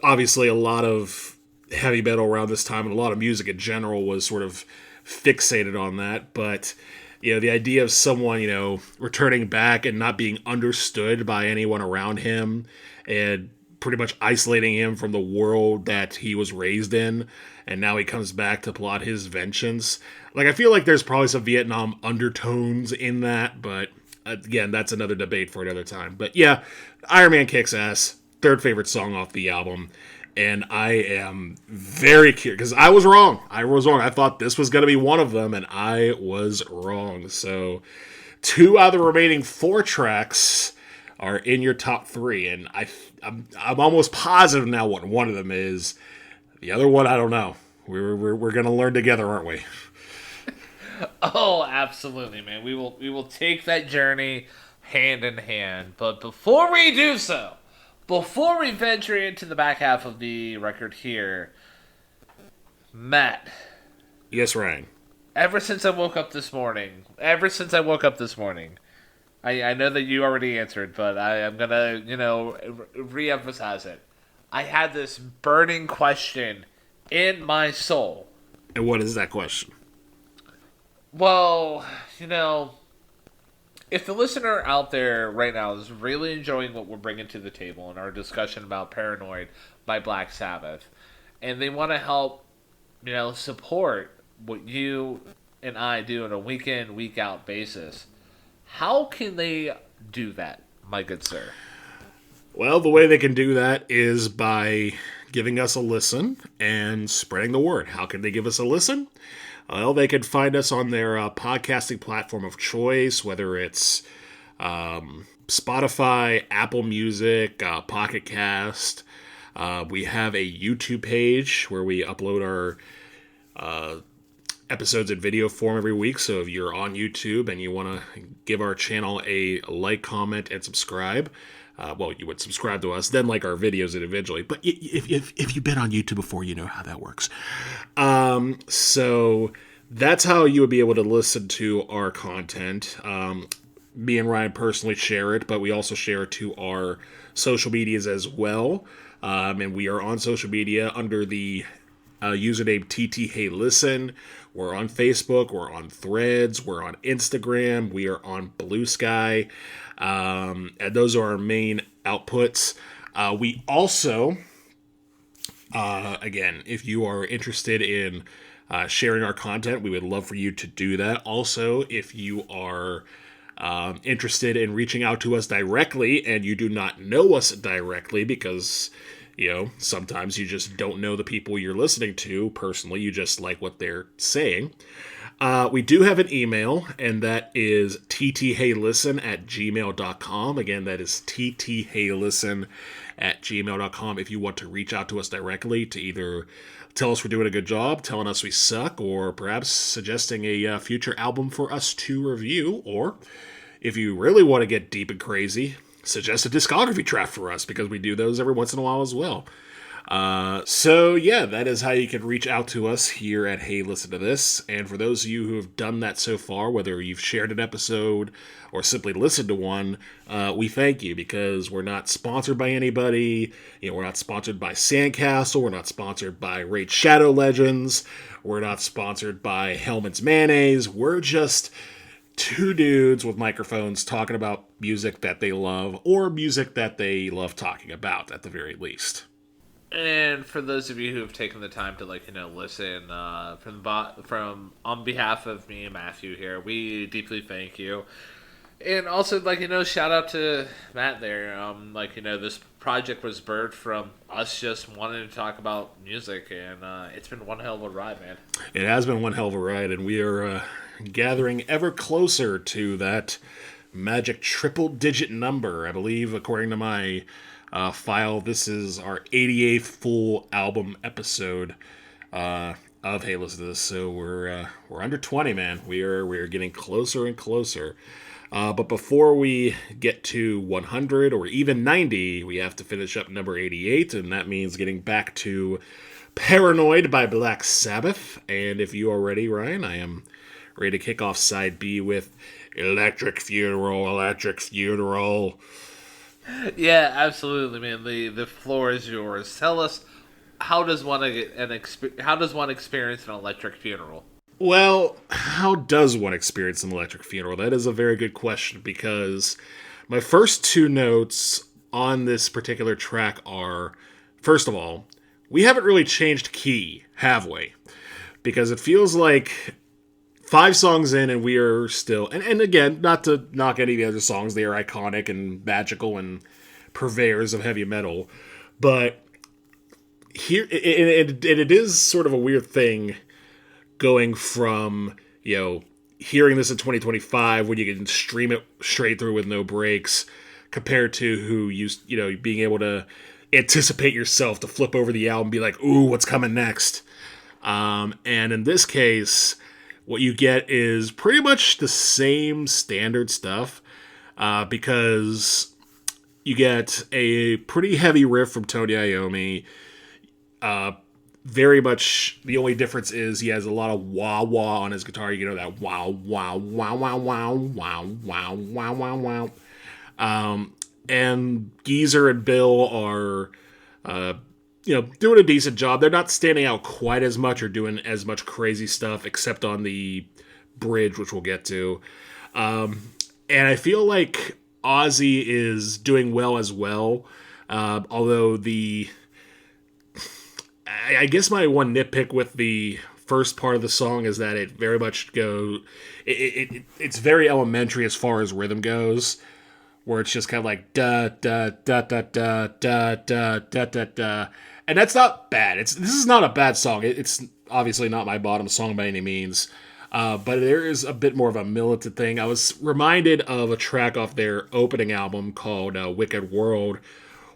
obviously a lot of heavy metal around this time and a lot of music in general was sort of fixated on that. But, the idea of someone, returning back and not being understood by anyone around him and pretty much isolating him from the world that he was raised in, and now he comes back to plot his vengeance. Like, I feel like there's probably some Vietnam undertones in that, but again, that's another debate for another time. But yeah, Iron Man kicks ass. Third favorite song off the album. And I am very curious, because I was wrong. I thought this was going to be one of them, and I was wrong. So, 2 out of the remaining 4 tracks are in your top 3, and I'm almost positive now what one of them is. The other one, I don't know. We're going to learn together, aren't we? Oh, absolutely, man. We will take that journey hand in hand. But before we do so, before we venture into the back half of the record here, Matt. Yes, Ryan. Ever since I woke up this morning, I know that you already answered, but I'm going to, re-emphasize it. I had this burning question in my soul. And what is that question? Well, if the listener out there right now is really enjoying what we're bringing to the table in our discussion about Paranoid by Black Sabbath, and they want to help, support what you and I do on a week in, week out basis, how can they do that, my good sir? Well, the way they can do that is by giving us a listen and spreading the word. How can they give us a listen? Well, they can find us on their podcasting platform of choice, whether it's Spotify, Apple Music, Pocket Cast. We have a YouTube page where we upload our episodes in video form every week. So if you're on YouTube and you want to give our channel a like, comment, and subscribe, you would subscribe to us, then like our videos individually. But if you've been on YouTube before, you know how that works. So that's how you would be able to listen to our content. Me and Ryan personally share it, but we also share it to our social medias as well. And we are on social media under the username ttheylisten. We're on Facebook, we're on Threads, we're on Instagram, we are on Blue Sky, and those are our main outputs. We also, again, if you are interested in sharing our content, we would love for you to do that. Also, if you are interested in reaching out to us directly and you do not know us directly because sometimes you just don't know the people you're listening to personally. You just like what they're saying. We do have an email, and that is ttheylisten@gmail.com. Again, that is ttheylisten@gmail.com if you want to reach out to us directly to either tell us we're doing a good job, telling us we suck, or perhaps suggesting a future album for us to review, or if you really want to get deep and crazy, suggest a discography track for us, because we do those every once in a while as well. So yeah, that is how you can reach out to us here at Hey Listen to This. And for those of you who have done that so far, whether you've shared an episode or simply listened to one, we thank you, because we're not sponsored by anybody. We're not sponsored by Sandcastle. We're not sponsored by Raid Shadow Legends. We're not sponsored by Hellman's Mayonnaise. We're just two dudes with microphones talking about music that they love, or music that they love talking about, at the very least. And for those of you who have taken the time to listen from on behalf of me and Matthew here, we deeply thank you. And also shout out to Matt there. This project was birthed from us just wanting to talk about music, and it's been one hell of a ride, man. It has been one hell of a ride, and we are gathering ever closer to that magic triple-digit number. I believe, according to my file, this is our 88th full album episode. of Hey Listen to This. So we're under 20, man. We are getting closer and closer. But before we get to 100 or even 90, we have to finish up number 88, and that means getting back to Paranoid by Black Sabbath. And if you are ready, Ryan, I am ready to kick off side B with Electric Funeral, Electric Funeral. Yeah, absolutely, man. The floor is yours. Tell us, how does one experience an electric funeral? Well, how does one experience an electric funeral? That is a very good question because my first two notes on this particular track are, first of all, we haven't really changed key, have we? Because it feels like 5 songs in and we are still, and again, not to knock any of the other songs, they are iconic and magical and purveyors of heavy metal, but here, it is sort of a weird thing going from, hearing this in 2025 when you can stream it straight through with no breaks compared to who used, being able to anticipate yourself to flip over the album and be like, ooh, what's coming next? And in this case, what you get is pretty much the same standard stuff, because you get a pretty heavy riff from Tony Iommi. Very much the only difference is he has a lot of wah wah on his guitar. You know, that wow wow wow wow wow wow wow wow wow wow. And Geezer and Bill are, doing a decent job. They're not standing out quite as much or doing as much crazy stuff, except on the bridge, which we'll get to. And I feel like Ozzy is doing well as well. Although I guess my one nitpick with the first part of the song is that it very much it's very elementary as far as rhythm goes, where it's just kind of like da da da da da da da da da da, and that's not bad. This is not a bad song. It's obviously not my bottom song by any means, but there is a bit more of a militant thing. I was reminded of a track off their opening album called Wicked World,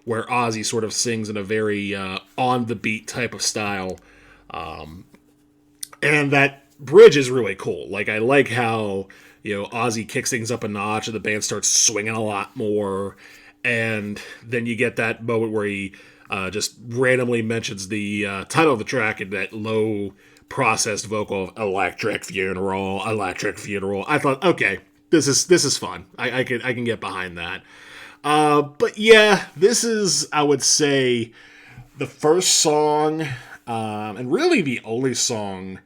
where Ozzy sort of sings in a very on the beat type of style, and that bridge is really cool. Like, I like how Ozzy kicks things up a notch and the band starts swinging a lot more, and then you get that moment where he just randomly mentions the title of the track in that low processed vocal of Electric Funeral, Electric Funeral. I thought, okay, this is fun. I can get behind that. But yeah, this is, I would say, the first song, and really the only song,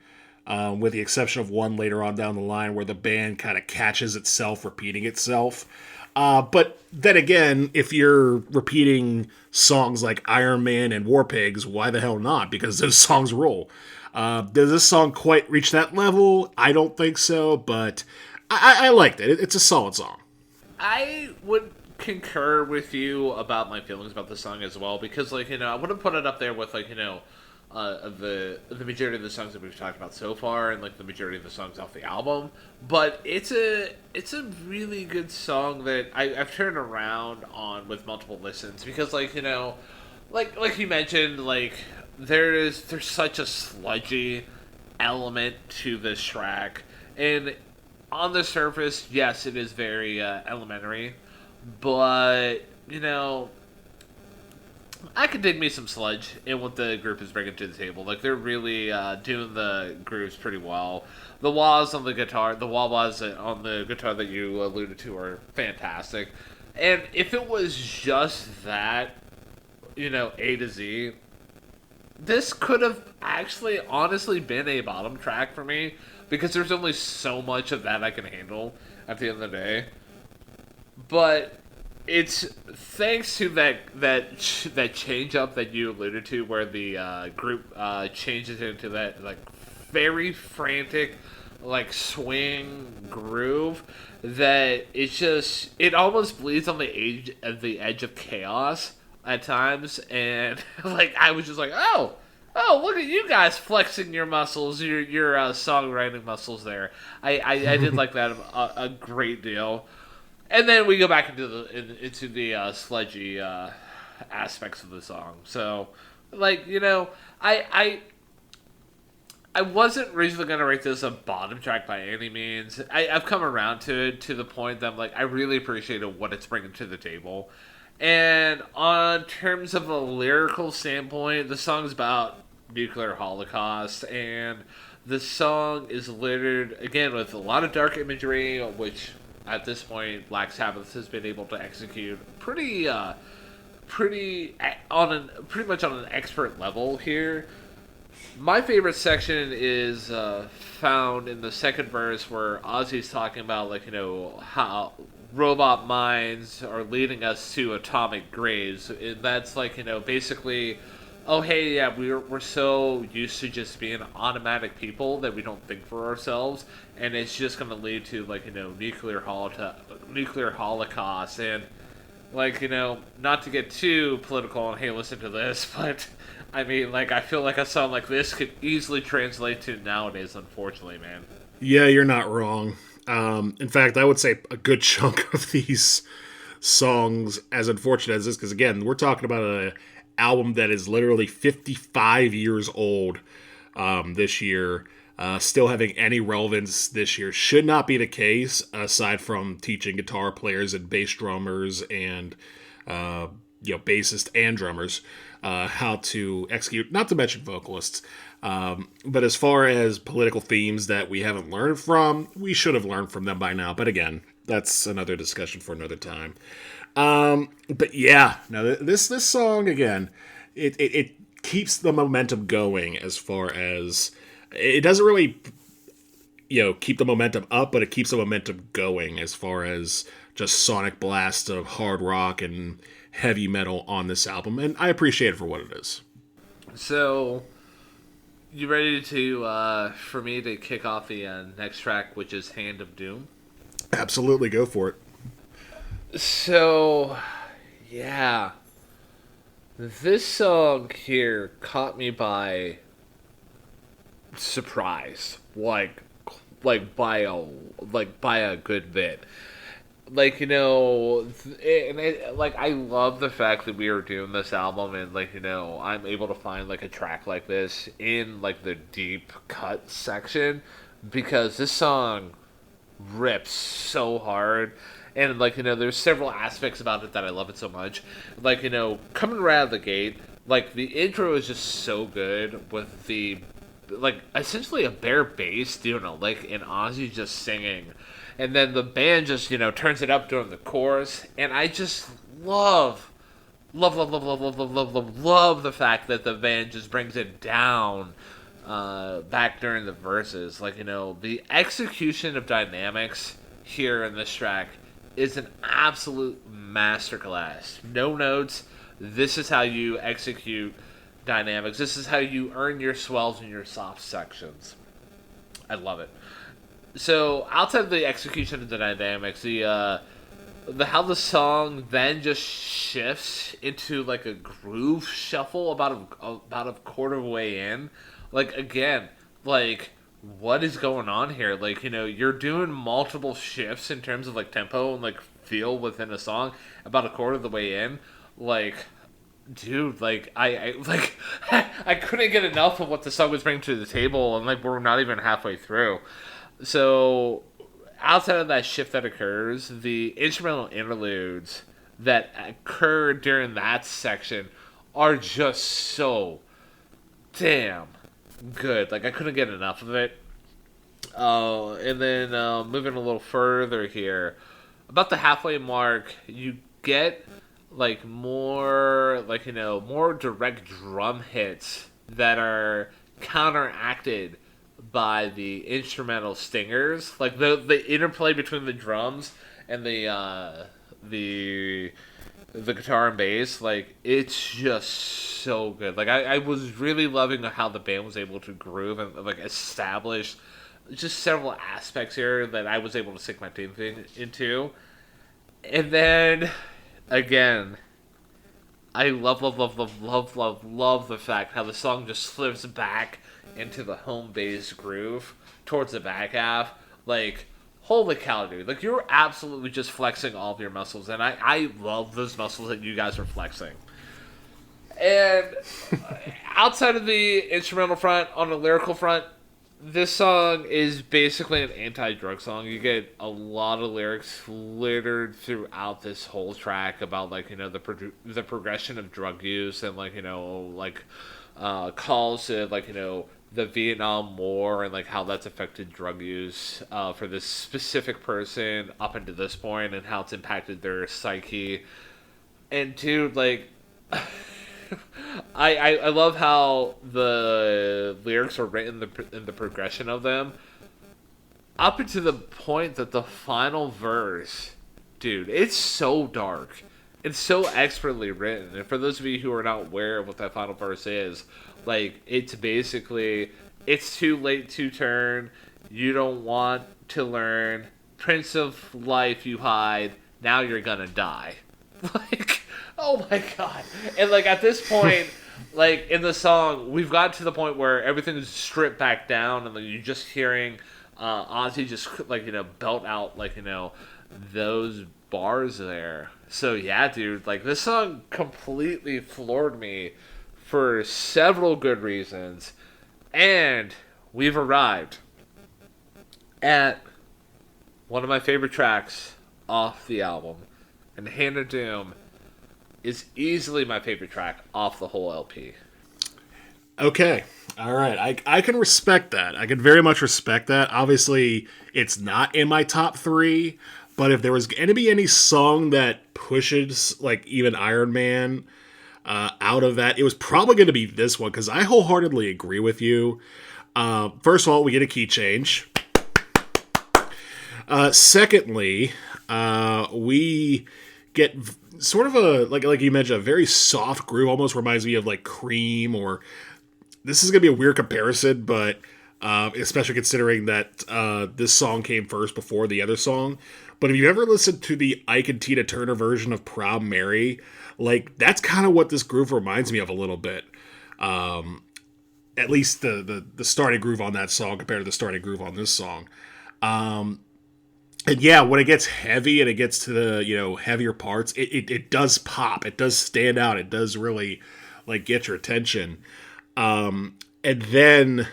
with the exception of one later on down the line, where the band kind of catches itself repeating itself. But then again, if you're repeating songs like Iron Man and War Pigs, why the hell not? Because those songs roll. Does this song quite reach that level? I don't think so, but I liked it. It's a solid song. I would concur with you about my feelings about the song as well, because I wouldn't put it up there with the majority of the songs that we've talked about so far, and the majority of the songs off the album, but it's a really good song that I've turned around on with multiple listens, because like you mentioned, there's such a sludgy element to this track, and on the surface, yes, it is very elementary, but I could dig me some sludge in what the group is bringing to the table. They're really doing the grooves pretty well. The wahs on the guitar, the wah-wahs on the guitar that you alluded to are fantastic. And if it was just that, A to Z, this could have actually honestly been a bottom track for me, because there's only so much of that I can handle at the end of the day. But it's thanks to that change up that you alluded to, where the group changes into that very frantic swing groove, that it almost bleeds on the edge of chaos at times, and I was just like, oh, look at you guys flexing your muscles, your songwriting muscles there. I did like that a great deal. And then we go back into the sludgy aspects of the song. So, I I wasn't originally going to rate this a bottom track by any means. I've come around to it to the point that I'm like, I really appreciated what it's bringing to the table. And on terms of a lyrical standpoint, the song's about nuclear holocaust, and the song is littered again with a lot of dark imagery, which at this point Black Sabbath has been able to execute pretty much on an expert level here. My favorite section is found in the second verse where Ozzy's talking about, like, how robot minds are leading us to atomic graves. And that's like, basically, oh, hey, yeah, we're so used to just being automatic people that we don't think for ourselves. And it's just going to lead to, like, nuclear holocaust. And, like, not to get too political and, hey, listen to this, but I mean, like, I feel like a song like this could easily translate to nowadays, unfortunately, man. Yeah, you're not wrong. In fact, I would say a good chunk of these songs, as unfortunate as this, because again, we're talking about an album that is literally 55 years old this year, still having any relevance this year. Should not be the case, aside from teaching guitar players and bass drummers and bassists and drummers how to execute, not to mention vocalists. But as far as political themes that we haven't learned from, we should have learned from them by now. But again, that's another discussion for another time. But yeah, no, this song again, it keeps the momentum going. As far as it doesn't really, keep the momentum up, but it keeps the momentum going as far as just sonic blast of hard rock and heavy metal on this album, and I appreciate it for what it is. So, you ready for me to kick off the next track, which is Hand of Doom? Absolutely, go for it. So, yeah. This song here caught me by surprise. Like by a good bit. Like, I love the fact that we are doing this album, and, I'm able to find, like, a track like this in, like, the deep cut section, because this song rips so hard, and, there's several aspects about it that I love it so much. Like, coming right out of the gate, like, the intro is just so good with the, like, essentially a bare bass doing a lick, and Ozzy just singing. And then the band just, turns it up during the chorus. And I just love the fact that the band just brings it down back during the verses. Like, the execution of dynamics here in this track is an absolute masterclass. No notes. This is how you execute dynamics. This is how you earn your swells and your soft sections. I love it. So outside of the execution of the dynamics, the how the song then just shifts into like a groove shuffle about a quarter of a way in, like again, like what is going on here? Like, you're doing multiple shifts in terms of like tempo and like feel within a song about a quarter of the way in, like. Dude, like I like I couldn't get enough of what the song was bringing to the table, and like we're not even halfway through. So, outside of that shift that occurs, the instrumental interludes that occur during that section are just so damn good. Like, I couldn't get enough of it. And then moving a little further here, about the halfway mark, you get like more direct drum hits that are counteracted by the instrumental stingers, like the interplay between the drums and the guitar and bass. Like, it's just so good. Like, I was really loving how the band was able to groove and like establish just several aspects here that I was able to sink my teeth into. And then again, I love the fact how the song just slips back into the home bass groove towards the back half. Like, holy cow, dude. Like, you're absolutely just flexing all of your muscles, and I love those muscles that you guys are flexing. And outside of the instrumental front, on the lyrical front, This song is basically an anti-drug song. You get a lot of lyrics littered throughout this whole track about like the progression of drug use and like calls to like the Vietnam War and like how that's affected drug use for this specific person up until this point and how it's impacted their psyche. And dude, like I love how the lyrics are written in the progression of them up until the point that the final verse, dude, it's so dark. It's so expertly written. And for those of you who are not aware of what that final verse is, like, it's basically, it's too late to turn. You don't want to learn. Prince of life you hide. Now you're gonna die. Like, oh my god. And like at this point, like in the song, we've got to the point where everything is stripped back down, and like, you're just hearing Ozzy just like belt out like those bars there. So yeah, dude, like this song completely floored me for several good reasons, and we've arrived at one of my favorite tracks off the album, and Hand of Doom is easily my favorite track off the whole LP. Okay. All right. I can respect that. I can very much respect that. Obviously, it's not in my top three, but if there was going to be any song that pushes, like, even Iron Man out of that, it was probably going to be this one, because I wholeheartedly agree with you. First of all, we get a key change. Secondly, we get sort of a, like you mentioned, a very soft groove. Almost reminds me of like Cream, or this is going to be a weird comparison, but especially considering that this song came first before the other song. But if you ever listened to the Ike and Tina Turner version of Proud Mary, like that's kind of what this groove reminds me of a little bit. At least the starting groove on that song compared to the starting groove on this song. And yeah, when it gets heavy and it gets to the, heavier parts, it does pop. It does stand out. It does really, like, get your attention. And then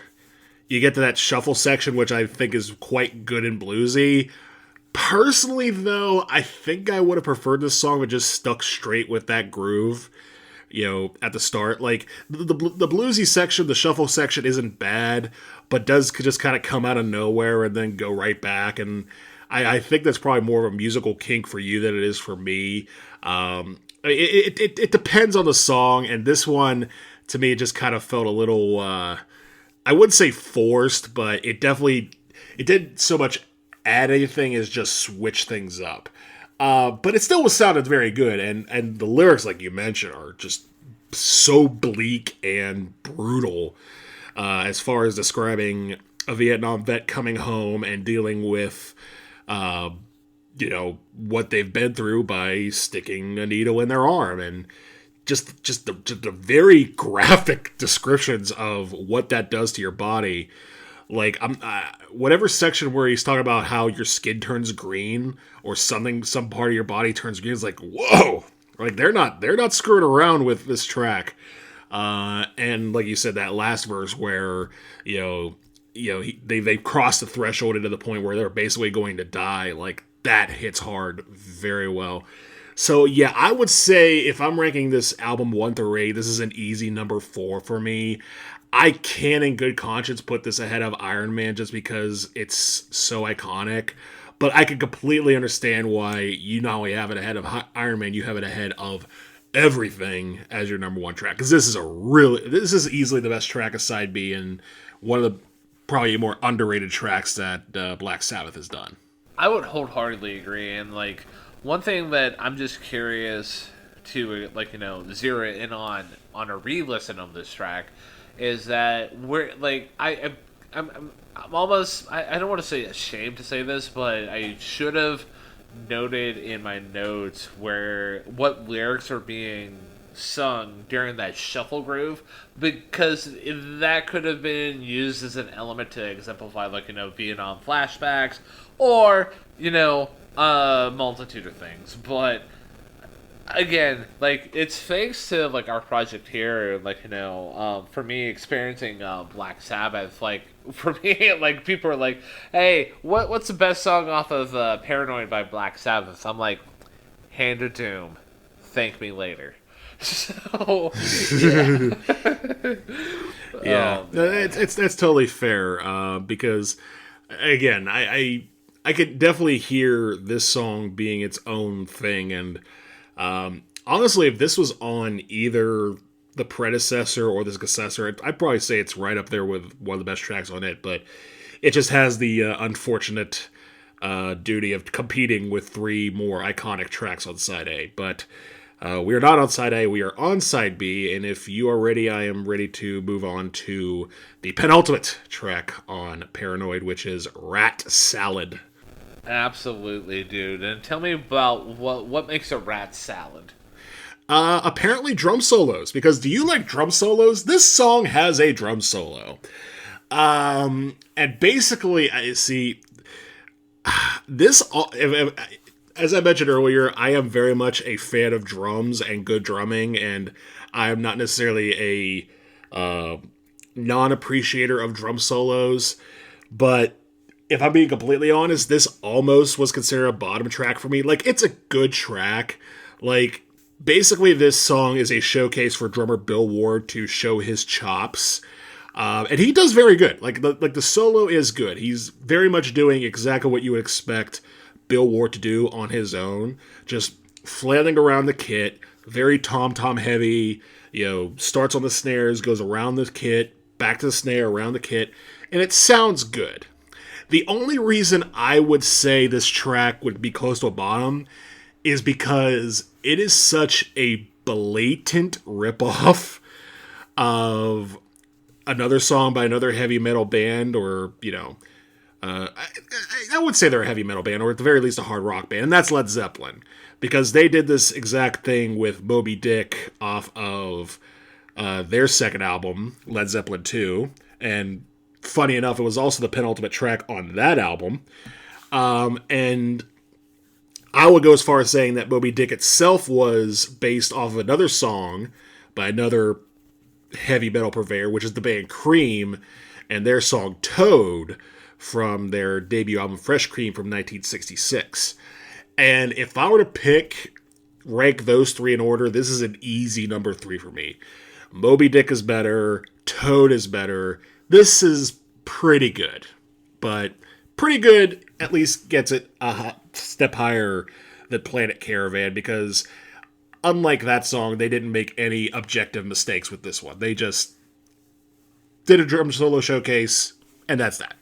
you get to that shuffle section, which I think is quite good and bluesy. Personally, though, I think I would have preferred this song if it just stuck straight with that groove, at the start. Like, the bluesy section, the shuffle section isn't bad, but does just kind of come out of nowhere and then go right back. And I think that's probably more of a musical kink for you than it is for me. It depends on the song, and this one, to me, it just kind of felt a little, I wouldn't say forced, but it didn't so much add anything as just switch things up. But it still sounded very good, and the lyrics, like you mentioned, are just so bleak and brutal as far as describing a Vietnam vet coming home and dealing with what they've been through by sticking a needle in their arm, and just the very graphic descriptions of what that does to your body. Like, whatever section where he's talking about how your skin turns green or some part of your body turns green, is like, whoa! Like, they're not screwing around with this track. And like you said, that last verse where they crossed the threshold into the point where they're basically going to die. Like, that hits hard very well. So yeah, I would say if I'm ranking this album 1 through 8, this is an easy number 4 for me. I can, in good conscience, put this ahead of Iron Man just because it's so iconic. But I can completely understand why you not only have it ahead of Iron Man, you have it ahead of Everything as your number 1 track. Because this is easily the best track of Side B, and one of the probably more underrated tracks that Black Sabbath has done. I would wholeheartedly agree, and like one thing that I'm just curious to zero in on a re-listen of this track is that we're like I'm almost I don't want to say ashamed to say this, but I should have noted in my notes what lyrics are being sung during that shuffle groove, because that could have been used as an element to exemplify Vietnam flashbacks or a multitude of things. But again, like it's thanks to like our project here, like for me experiencing Black Sabbath, like for me, like people are like, "Hey, what's the best song off of Paranoid by Black Sabbath?" I'm like, "Hand of Doom, Thank Me Later." So yeah, Yeah, oh man, it's that's totally fair. Because again, I could definitely hear this song being its own thing, and honestly, if this was on either the predecessor or the successor, I'd probably say it's right up there with one of the best tracks on it. But it just has the unfortunate duty of competing with three more iconic tracks on side A. But we are not on side A, we are on side B, and if you are ready, I am ready to move on to the penultimate track on Paranoid, which is Rat Salad. absolutely, dude. And tell me about what makes a rat salad. Apparently drum solos, because do you like drum solos? This song has a drum solo. And basically, I see this. As I mentioned earlier, I am very much a fan of drums and good drumming, and I am not necessarily a non-appreciator of drum solos. But if I'm being completely honest, this almost was considered a bottom track for me. Like, it's a good track. Like, basically, this song is a showcase for drummer Bill Ward to show his chops. And he does very good. Like the solo is good. He's very much doing exactly what you would expect Bill Ward to do on his own. Just flailing around the kit, very tom heavy. Starts on the snares, goes around the kit, back to the snare, around the kit, and it sounds good. The only reason I would say this track would be close to a bottom is because it is such a blatant ripoff of another song by another heavy metal band, or I would say they're a heavy metal band, or at the very least a hard rock band, and that's Led Zeppelin, because they did this exact thing with Moby Dick off of their second album, Led Zeppelin 2, and funny enough, it was also the penultimate track on that album. And I would go as far as saying that Moby Dick itself was based off of another song by another heavy metal purveyor, which is the band Cream, and their song Toad from their debut album Fresh Cream from 1966. And if I were to rank those three in order, this is an easy number 3 for me. Moby Dick is better, Toad is better. This is pretty good, but pretty good at least gets it a step higher than Planet Caravan, because unlike that song, they didn't make any objective mistakes with this one. They just did a drum solo showcase, and that's that.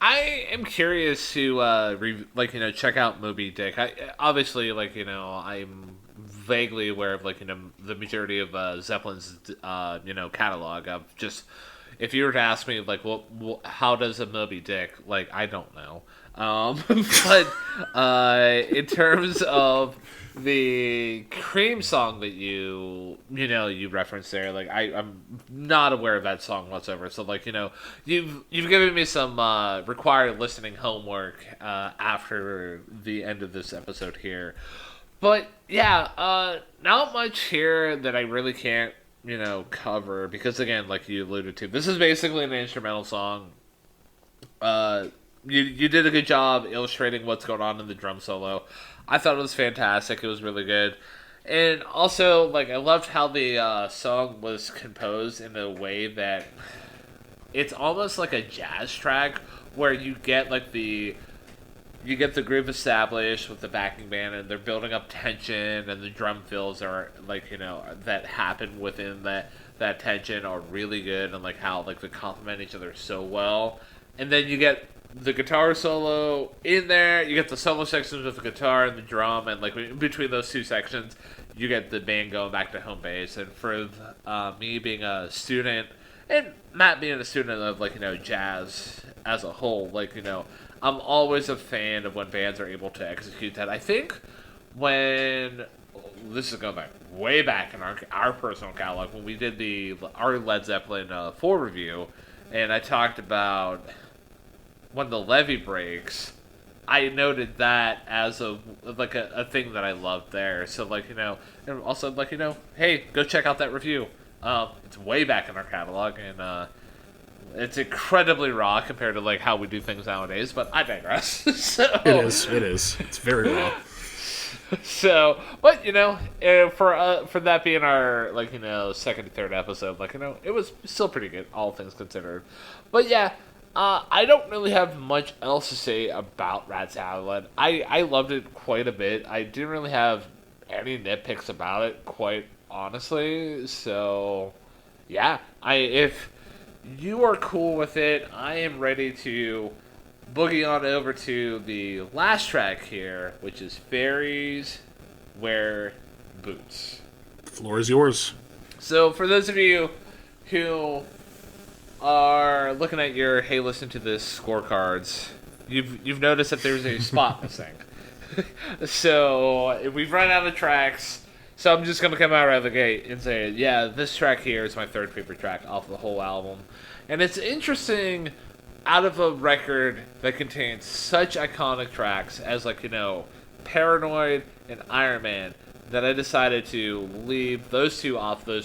I am curious to check out Moby Dick. Obviously, I'm vaguely aware of the majority of Zeppelin's catalog. Of just, if you were to ask me how does a Moby Dick, I don't know. But in terms of the Cream song that you referenced there, I'm not aware of that song whatsoever. So you've given me some required listening homework after the end of this episode here. But yeah, not much here that I really can't cover, because again, like you alluded to, this is basically an instrumental song. You did a good job illustrating what's going on in the drum solo. I thought it was fantastic. It was really good. And also, I loved how the song was composed in a way that it's almost like a jazz track, where you get the groove established with the backing band, and they're building up tension, and the drum fills are that happen within that tension are really good, and how they complement each other so well. And then you get the guitar solo in there. You get the solo sections with the guitar and the drum, and between those two sections, you get the band going back to home base. And for me being a student, and Matt being a student of jazz as a whole, I'm always a fan of when bands are able to execute that. I think when this is going back way back in our personal catalog, when we did our Led Zeppelin 4 review, and I talked about when the levee breaks, I noted that as a thing that I loved there. So like and also like hey, go check out that review. It's way back in our catalog, and it's incredibly raw compared to like how we do things nowadays. But I digress. So It is. It's very raw. so, but for that being our like second to third episode, like it was still pretty good, all things considered. But yeah, I don't really have much else to say about Rat Salad. I loved it quite a bit. I didn't really have any nitpicks about it, quite honestly. So yeah, if you are cool with it, I am ready to boogie on over to the last track here, which is Fairies Wear Boots. The floor is yours. So for those of you who are looking at your hey listen to this scorecards, you've noticed that there's a spot missing. So we've run out of tracks. So I'm just gonna come out right of the gate and say, yeah, this track here is my third favorite track off of the whole album. And it's interesting, out of a record that contains such iconic tracks as like Paranoid and Iron Man, that I decided to leave those two off the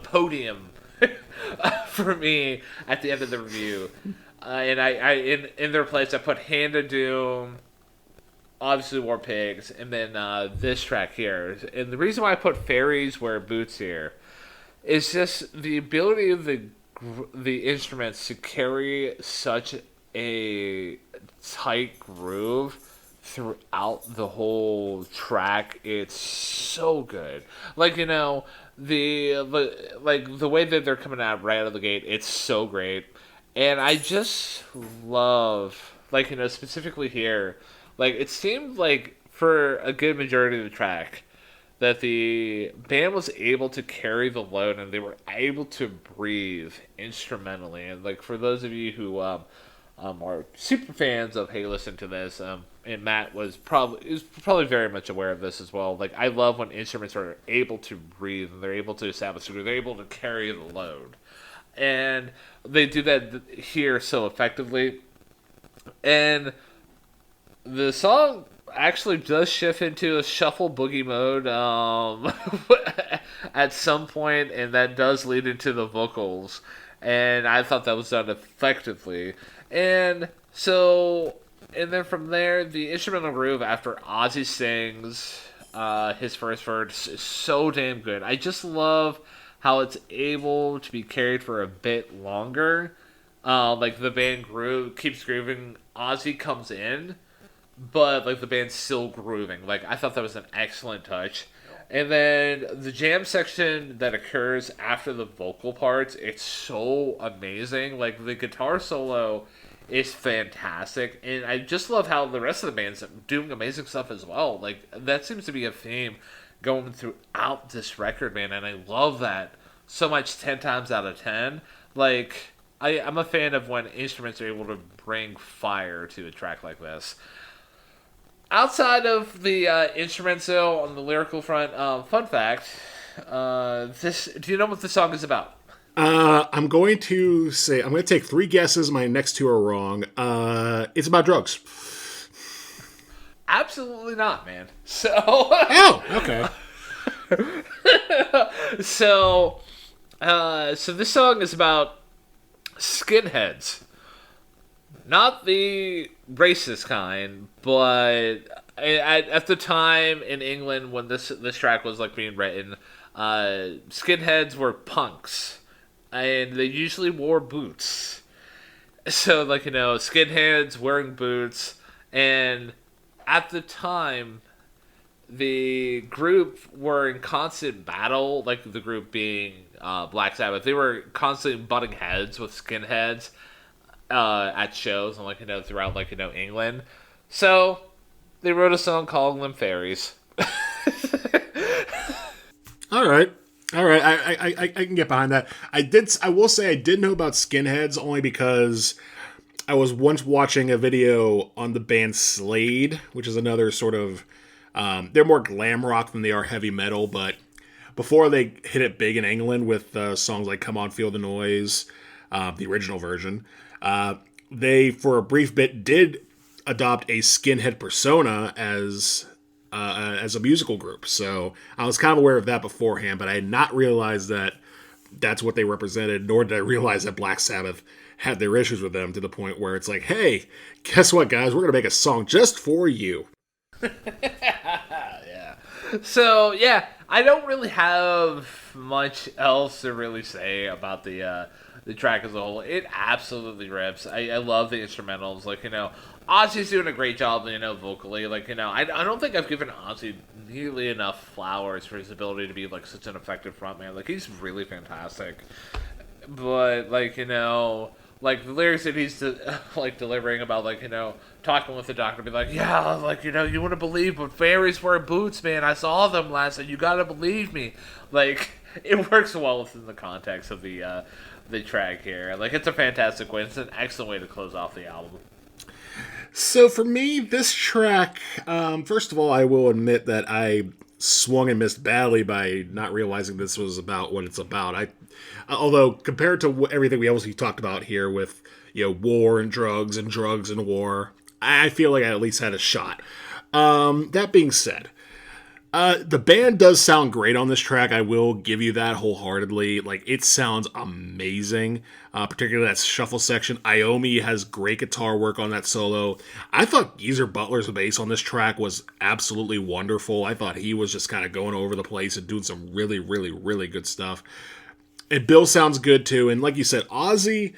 podium for me at the end of the review. And I in their place I put Hand of Doom, obviously War Pigs, and then this track here. And the reason why I put Fairies Wear Boots here is just the ability of the instruments to carry such a tight groove throughout the whole track. It's so good. Like the way that they're coming out right out of the gate, it's so great. And I just love specifically here, like it seemed like for a good majority of the track that the band was able to carry the load and they were able to breathe instrumentally. And like for those of you who are super fans of Hey Listen to This, and Matt was probably very much aware of this as well. Like I love when instruments are able to breathe and they're able to establish a groove, they're able to carry the load, and they do that here so effectively. And the song actually does shift into a shuffle boogie mode at some point, and that does lead into the vocals, and I thought that was done effectively. And then from there, the instrumental groove after Ozzy sings his first verse is so damn good. I just love how it's able to be carried for a bit longer. Like the band keeps grooving, Ozzy comes in, but like the band's still grooving. Like I thought that was an excellent touch. And then the jam section that occurs after the vocal parts, it's so amazing. Like the guitar solo is fantastic, and I just love how the rest of the band's doing amazing stuff as well. Like that seems to be a theme going throughout this record, man, and I love that so much 10 times out of 10. Like I'm a fan of when instruments are able to bring fire to a track like this. Outside of the instruments, though, on the lyrical front, fun fact: do you know what the song is about? I'm going to take 3 guesses. My next 2 are wrong. It's about drugs. Absolutely not, man. So. Oh, okay. So this song is about skinheads. Not the racist kind, but at the time in England when this track was like being written, skinheads were punks, and they usually wore boots. So like skinheads wearing boots, and at the time, the group were in constant battle. Like the group being Black Sabbath, they were constantly butting heads with skinheads. At shows and throughout England, so they wrote a song calling them Fairies. All right. I can get behind that. I will say I did know about skinheads only because I was once watching a video on the band Slade, which is another sort of they're more glam rock than they are heavy metal, but before they hit it big in England with songs like "Come On, Feel the Noise," the original version. they, for a brief bit, did adopt a skinhead persona as a musical group. So I was kind of aware of that beforehand, but I had not realized that that's what they represented, nor did I realize that Black Sabbath had their issues with them to the point where it's like, hey, guess what, guys? We're going to make a song just for you. Yeah. So, yeah, I don't really have much else to really say about the track as a whole. It absolutely rips. I love the instrumentals. Like, Ozzy's doing a great job, vocally. Like, I don't think I've given Ozzy nearly enough flowers for his ability to be, like, such an effective frontman. Like, he's really fantastic. But, like, like, the lyrics that he's, like, delivering about, like, talking with the doctor, be like, yeah, like, you wouldn't believe, but fairies wear boots, man. I saw them last night. You gotta believe me. Like, it works well within the context of the track here. Like, it's a fantastic way. It's an excellent way to close off the album. So for me, this track, first of all, I will admit that I swung and missed badly by not realizing this was about what it's about. Although compared to everything we obviously talked about here with war and drugs and war, I feel like I at least had a shot. That being said, the band does sound great on this track. I will give you that wholeheartedly. Like, it sounds amazing, particularly that shuffle section. Iommi has great guitar work on that solo. I thought Geezer Butler's bass on this track was absolutely wonderful. I thought he was just kind of going over the place and doing some really, really, really good stuff. And Bill sounds good too. And like you said, Ozzy,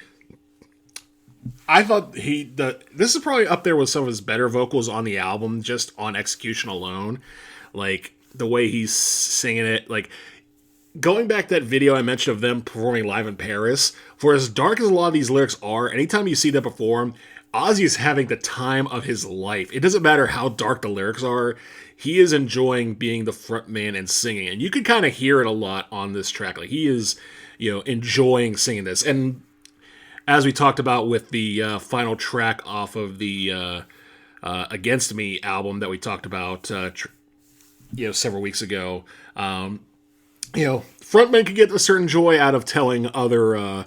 I thought this is probably up there with some of his better vocals on the album, just on execution alone. Like, the way he's singing it. Like, going back to that video I mentioned of them performing live in Paris, for as dark as a lot of these lyrics are, anytime you see them perform, Ozzy is having the time of his life. It doesn't matter how dark the lyrics are. He is enjoying being the front man and singing. And you can kind of hear it a lot on this track. Like, he is, enjoying singing this. And as we talked about with the final track off of the Against Me album that we talked about several weeks ago, frontmen can get a certain joy out of telling other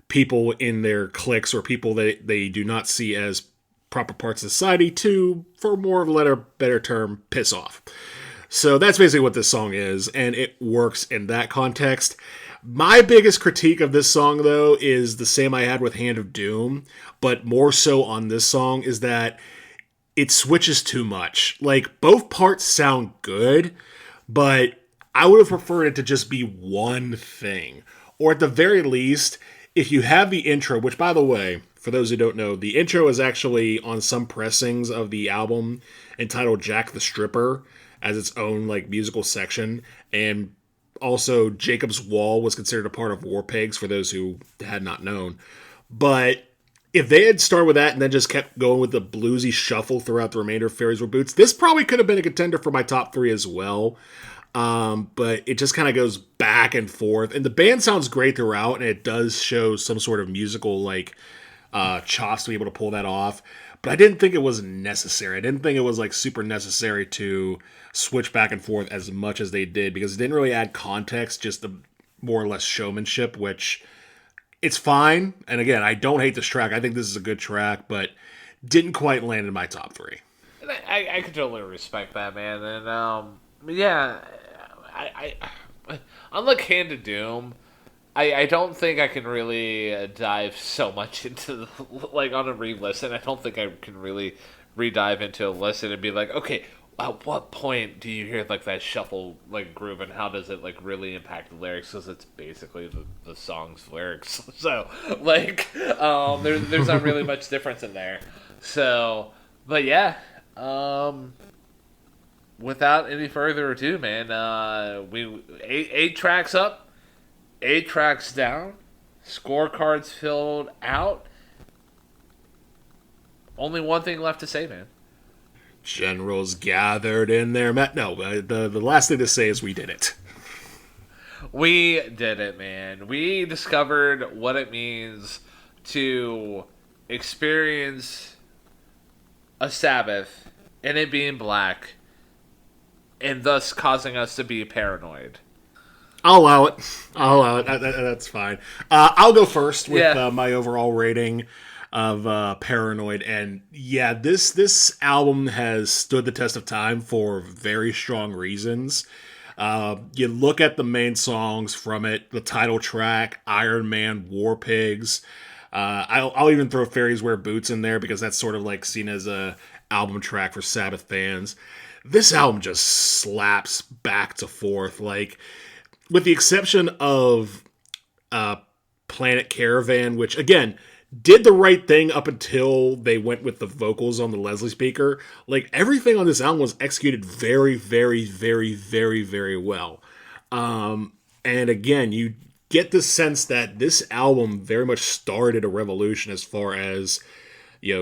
people in their cliques or people that they do not see as proper parts of society to, for more of a better term, piss off. So that's basically what this song is, and it works in that context. My biggest critique of this song, though, is the same I had with Hand of Doom, but more so on this song, is that it switches too much. Like, both parts sound good, but I would have preferred it to just be one thing. Or at the very least, if you have the intro, which, by the way, for those who don't know, the intro is actually on some pressings of the album entitled Jack the Stripper as its own, like, musical section. And also, Jacob's Wall was considered a part of War Pigs, for those who had not known. But if they had started with that and then just kept going with the bluesy shuffle throughout the remainder of Fairies Wear Boots, this probably could have been a contender for my top 3 as well. But it just kind of goes back and forth. And the band sounds great throughout, and it does show some sort of musical, like, chops to be able to pull that off. But I didn't think it was necessary. I didn't think it was, like, super necessary to switch back and forth as much as they did, because it didn't really add context, just the more or less showmanship, which, it's fine. And again, I don't hate this track. I think this is a good track, but didn't quite land in my top 3. And I can totally respect that, man. And, yeah, I unlike Hand of Doom, I don't think I can really dive so much into, like, on a re-listen. I don't think I can really re-dive into a listen and be like, okay, at what point do you hear, like, that shuffle, like, groove, and how does it, like, really impact the lyrics? Because it's basically the song's lyrics. So, like, there's not really much difference in there. So, but yeah, without any further ado, man, we eight tracks up, 8 tracks down, scorecards filled out. Only one thing left to say, man. Generals gathered in their the last thing to say is we did it. We did it, man. We discovered what it means to experience a Sabbath and it being black, and thus causing us to be paranoid. I'll allow it. That's fine. I'll go first with my overall rating. of Paranoid, and yeah, this album has stood the test of time for very strong reasons. You look at the main songs from it, the title track, Iron Man, War Pigs. I'll even throw Fairies Wear Boots in there because that's sort of like seen as a album track for Sabbath fans. This album just slaps back to forth. Like, with the exception of uh, Planet Caravan, which again did the right thing up until they went with the vocals on the Leslie speaker. Like, everything on this album was executed very, very, very, very, very well. And again, you get the sense that this album very much started a revolution as far as,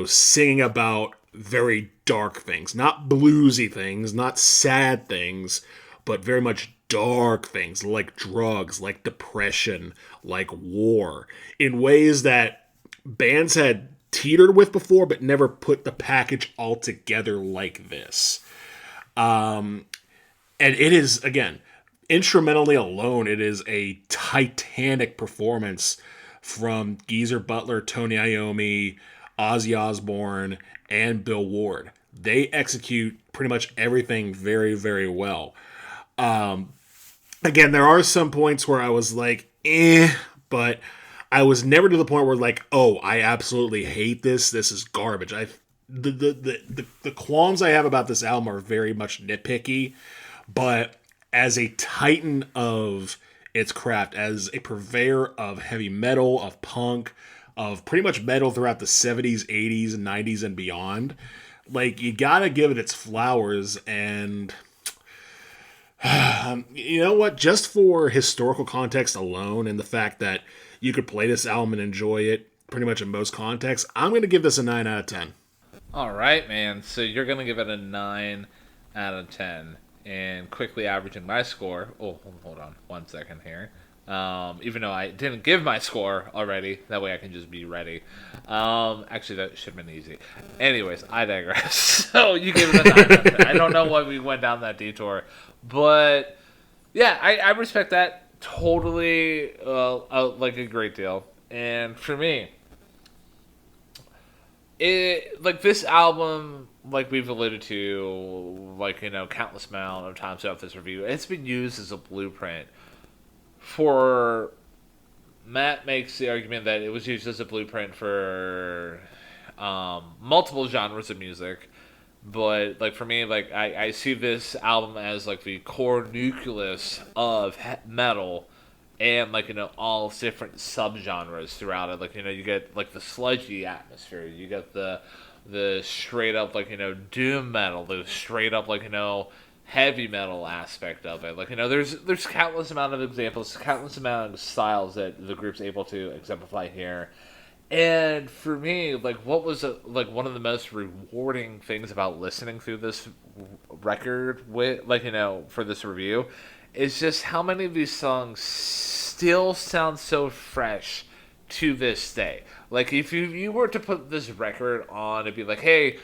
singing about very dark things, not bluesy things, not sad things, but very much dark things like drugs, like depression, like war, in ways that bands had teetered with before, but never put the package all together like this. And it is, again, instrumentally alone, it is a titanic performance from Geezer Butler, Tony Iommi, Ozzy Osbourne, and Bill Ward. They execute pretty much everything very, very well. Again, there are some points where I was like, but I was never to the point where like, oh, I absolutely hate this. This is garbage. The qualms I have about this album are very much nitpicky, but as a titan of its craft, as a purveyor of heavy metal, of punk, of pretty much metal throughout the 70s, 80s, and 90s and beyond, like, you gotta give it its flowers. And you know what? Just for historical context alone, and the fact that you could play this album and enjoy it pretty much in most contexts, I'm going to give this a 9 out of 10. All right, man. So you're going to give it a 9 out of 10. And quickly averaging my score. Oh, hold on 1 second here. Even though I didn't give my score already, that way I can just be ready. Actually, that should have been easy. Anyways, I digress. So you gave it a 9 out of 10. I don't know why we went down that detour. But, yeah, I respect that totally, like a great deal. And for me, like, this album, like we've alluded to, like, countless amount of times throughout this review, it's been used as a blueprint for. Matt makes the argument that it was used as a blueprint for multiple genres of music, but like for me, like I see this album as like the core nucleus of metal, and like all different subgenres throughout it. Like you get like the sludgy atmosphere, you get the straight up like doom metal, the straight up like heavy metal aspect of it. Like there's countless amount of examples, countless amount of styles that the group's able to exemplify here. And for me, like what was like one of the most rewarding things about listening through this record with like for this review is just how many of these songs still sound so fresh to this day. Like if you were to put this record on, it'd be like, hey,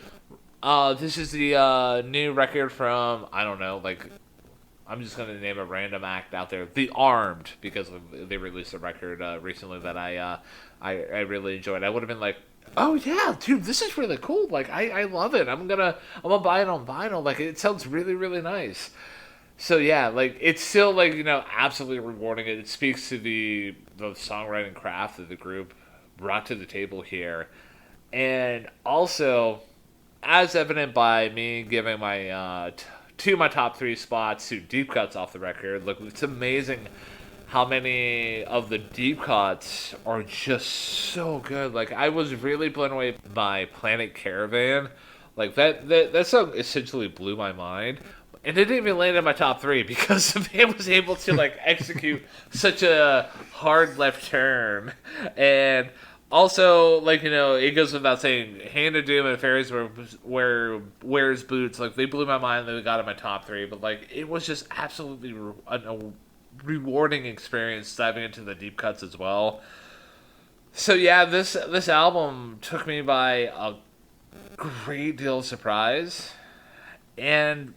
this is the new record from, I don't know, like, I'm just going to name a random act out there, The Armed, because they released a record recently that I really enjoyed. I would have been like, oh yeah, dude, this is really cool. Like, I love it. I'm gonna buy it on vinyl. Like, it sounds really, really nice. So yeah, like it's still like absolutely rewarding. It speaks to the songwriting craft that the group brought to the table here, and also as evident by me giving my my top 3 spots to deep cuts off the record. Look, it's amazing how many of the deep cuts are just so good. Like I was really blown away by Planet Caravan. Like that song essentially blew my mind. And it didn't even land in my top 3 because the band was able to like execute such a hard left turn. And also, like, it goes without saying, Hand of Doom and Fairies Wears Boots, like, they blew my mind, they got in my top 3, but, like, it was just absolutely a rewarding experience diving into the deep cuts as well. So, yeah, this album took me by a great deal of surprise, and,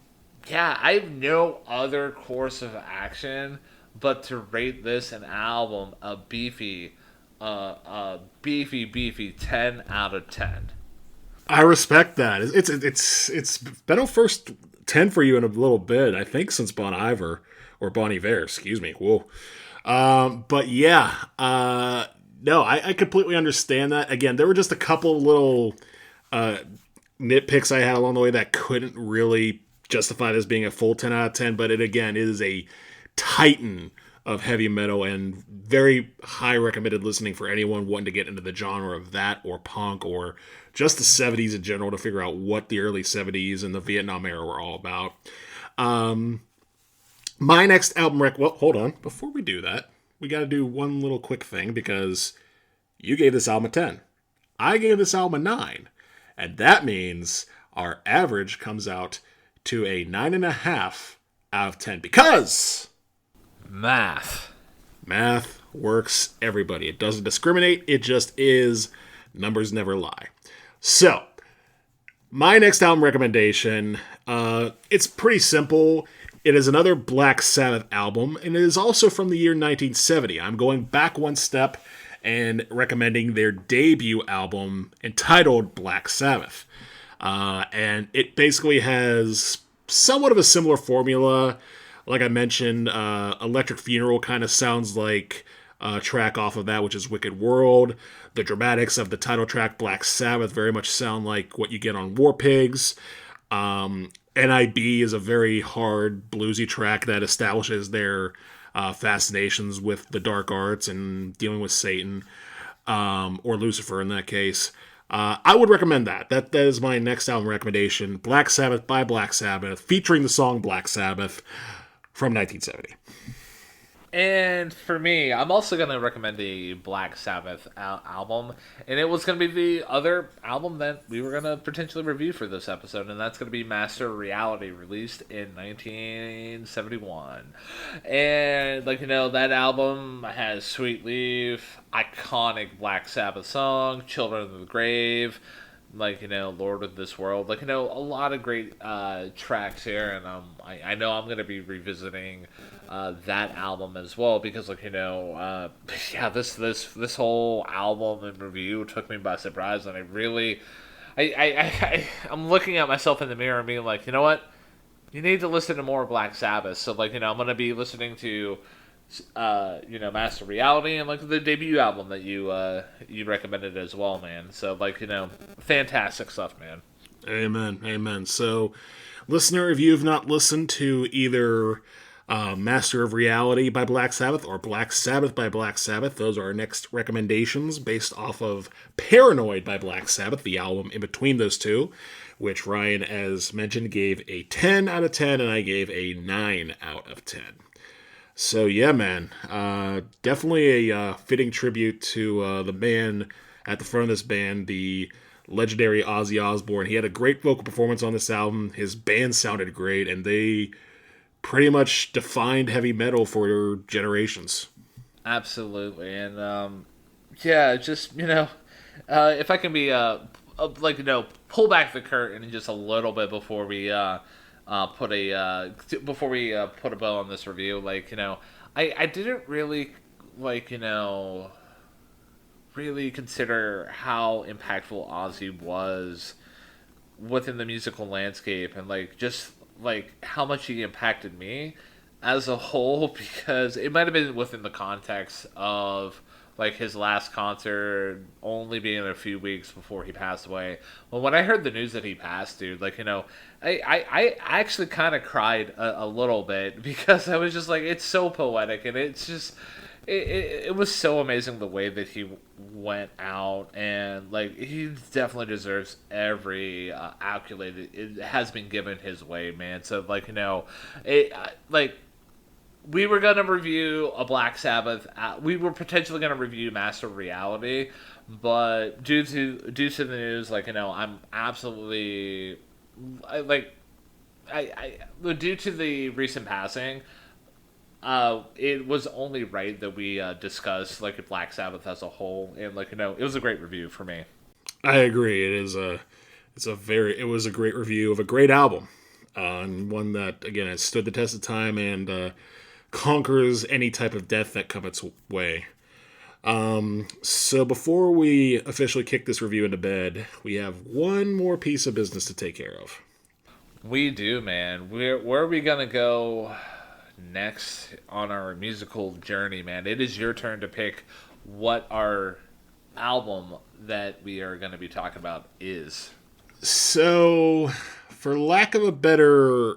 yeah, I have no other course of action but to rate this an album a beefy beefy 10 out of 10. I respect that. It's been a first 10 for you in a little bit, I think, since Bon Iver, or Bon Iver, excuse me. Whoa. But yeah, no, I completely understand that. Again, there were just a couple little nitpicks I had along the way that couldn't really justify this being a full 10 out of 10, but it again is a titan of heavy metal and very high recommended listening for anyone wanting to get into the genre of that or punk or just the 70s in general to figure out what the early 70s and the Vietnam era were all about. My next album well, hold on. Before we do that, we got to do one little quick thing because you gave this album a 10. I gave this album a 9. And that means our average comes out to a 9.5 out of 10 because Math. math works, everybody. It doesn't discriminate. It just is. Numbers never lie. So, my next album recommendation, it's pretty simple. It is another Black Sabbath album, and it is also from the year 1970. I'm going back one step and recommending their debut album entitled Black Sabbath. And it basically has somewhat of a similar formula. Like I mentioned, Electric Funeral kind of sounds like a track off of that, which is Wicked World. The dramatics of the title track, Black Sabbath, very much sound like what you get on War Pigs. NIB is a very hard, bluesy track that establishes their fascinations with the dark arts and dealing with Satan, or Lucifer in that case. I would recommend that. That is my next album recommendation. Black Sabbath by Black Sabbath, featuring the song Black Sabbath from 1970. And for me, I'm also going to recommend the Black Sabbath album. And it was going to be the other album that we were going to potentially review for this episode. And that's going to be Master of Reality, released in 1971. And, that album has Sweet Leaf, iconic Black Sabbath song, Children of the Grave, Lord of this World, a lot of great tracks here, and I know I'm gonna be revisiting that album as well because, yeah, this whole album and review took me by surprise, and I'm looking at myself in the mirror and being like, you know what, you need to listen to more Black Sabbath. So I'm gonna be listening to Master Reality and the debut album that you recommended as well, man. So fantastic stuff, man. Amen. So, listener, if you have not listened to either Master of Reality by Black Sabbath or Black Sabbath by Black Sabbath, those are our next recommendations based off of Paranoid by Black Sabbath, the album in between those two, which Ryan, as mentioned, gave a 10 out of 10 and I gave a 9 out of 10. So yeah, man, definitely a fitting tribute to the man at the front of this band, the legendary Ozzy Osbourne. He had a great vocal performance on this album. His band sounded great, and they pretty much defined heavy metal for generations. Absolutely, and yeah, just if I can be pull back the curtain just a little bit before we put a bow on this review. I didn't really really consider how impactful Ozzy was within the musical landscape, and just how much he impacted me as a whole, because it might have been within the context of his last concert only being a few weeks before he passed away. Well, when I heard the news that he passed, dude, I actually kind of cried a little bit, because I was just it's so poetic, and it's just it was so amazing the way that he went out, and he definitely deserves every accolade it has been given his way, man. So we were gonna review a Black Sabbath. We were potentially gonna review Master of Reality, but due to the news, I'm absolutely due to the recent passing. It was only right that we discuss Black Sabbath as a whole, and it was a great review for me. I agree. It was a great review of a great album, and one that again has stood the test of time and conquers any type of death that comes its way. So before we officially kick this review into bed, we have one more piece of business to take care of. We do, man. Where are we gonna go next on our musical journey, man? It is your turn to pick what our album that we are going to be talking about is. So, for lack of a better,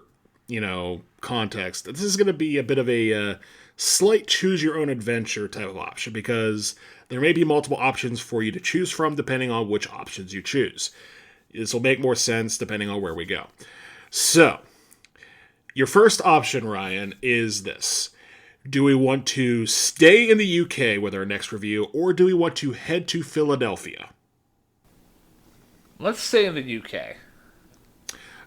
context, this is going to be a bit of a slight choose-your-own-adventure type of option because there may be multiple options for you to choose from depending on which options you choose. This will make more sense depending on where we go. So, your first option, Ryan, is this. Do we want to stay in the UK with our next review, or do we want to head to Philadelphia? Let's stay in the UK.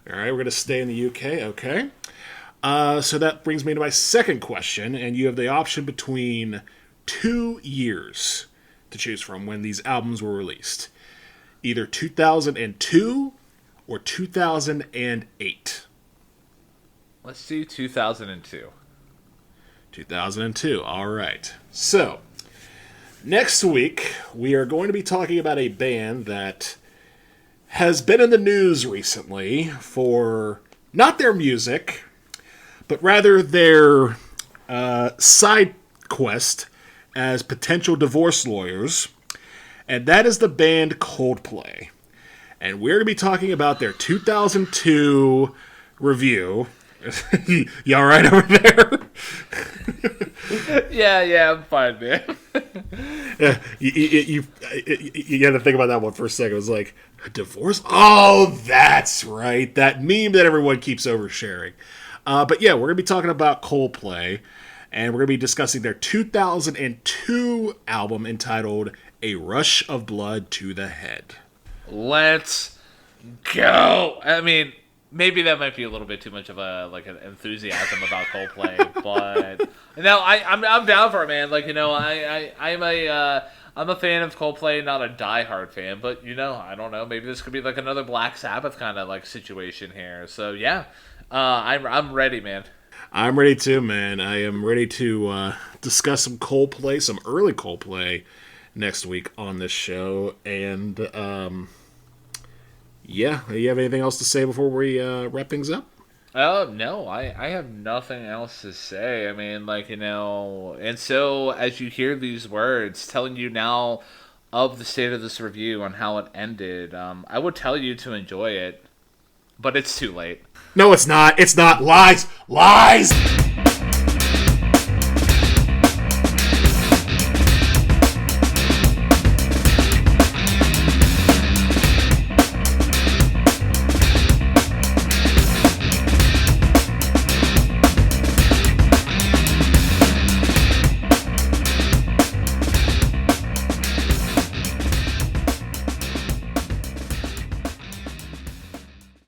All right, we're going to stay in the UK, okay. So that brings me to my second question, and you have the option between 2 years to choose from when these albums were released. Either 2002 or 2008. Let's do 2002. 2002, all right. So, next week, we are going to be talking about a band that has been in the news recently for not their music, but rather their side quest as potential divorce lawyers, and that is the band Coldplay. And we're going to be talking about their 2002 review. You all right over there? Yeah, I'm fine, man. Yeah, you got to think about that one for a second. It was like, a divorce? Oh, that's right. That meme that everyone keeps oversharing. But yeah, we're going to be talking about Coldplay, and we're going to be discussing their 2002 album entitled A Rush of Blood to the Head. Let's go. I mean, maybe that might be a little bit too much of an enthusiasm about Coldplay, but no, I'm down for it, man. I'm a fan of Coldplay, not a diehard fan, but I don't know. Maybe this could be like another Black Sabbath kind of like situation here. So yeah, I'm ready, man. I'm ready too, man. I am ready to discuss some Coldplay, some early Coldplay next week on this show, and yeah, you have anything else to say before we wrap things up? No, I have nothing else to say. I mean, and so as you hear these words telling you now of the state of this review and how it ended, I would tell you to enjoy it, but it's too late. No, it's not. It's not. Lies. Lies!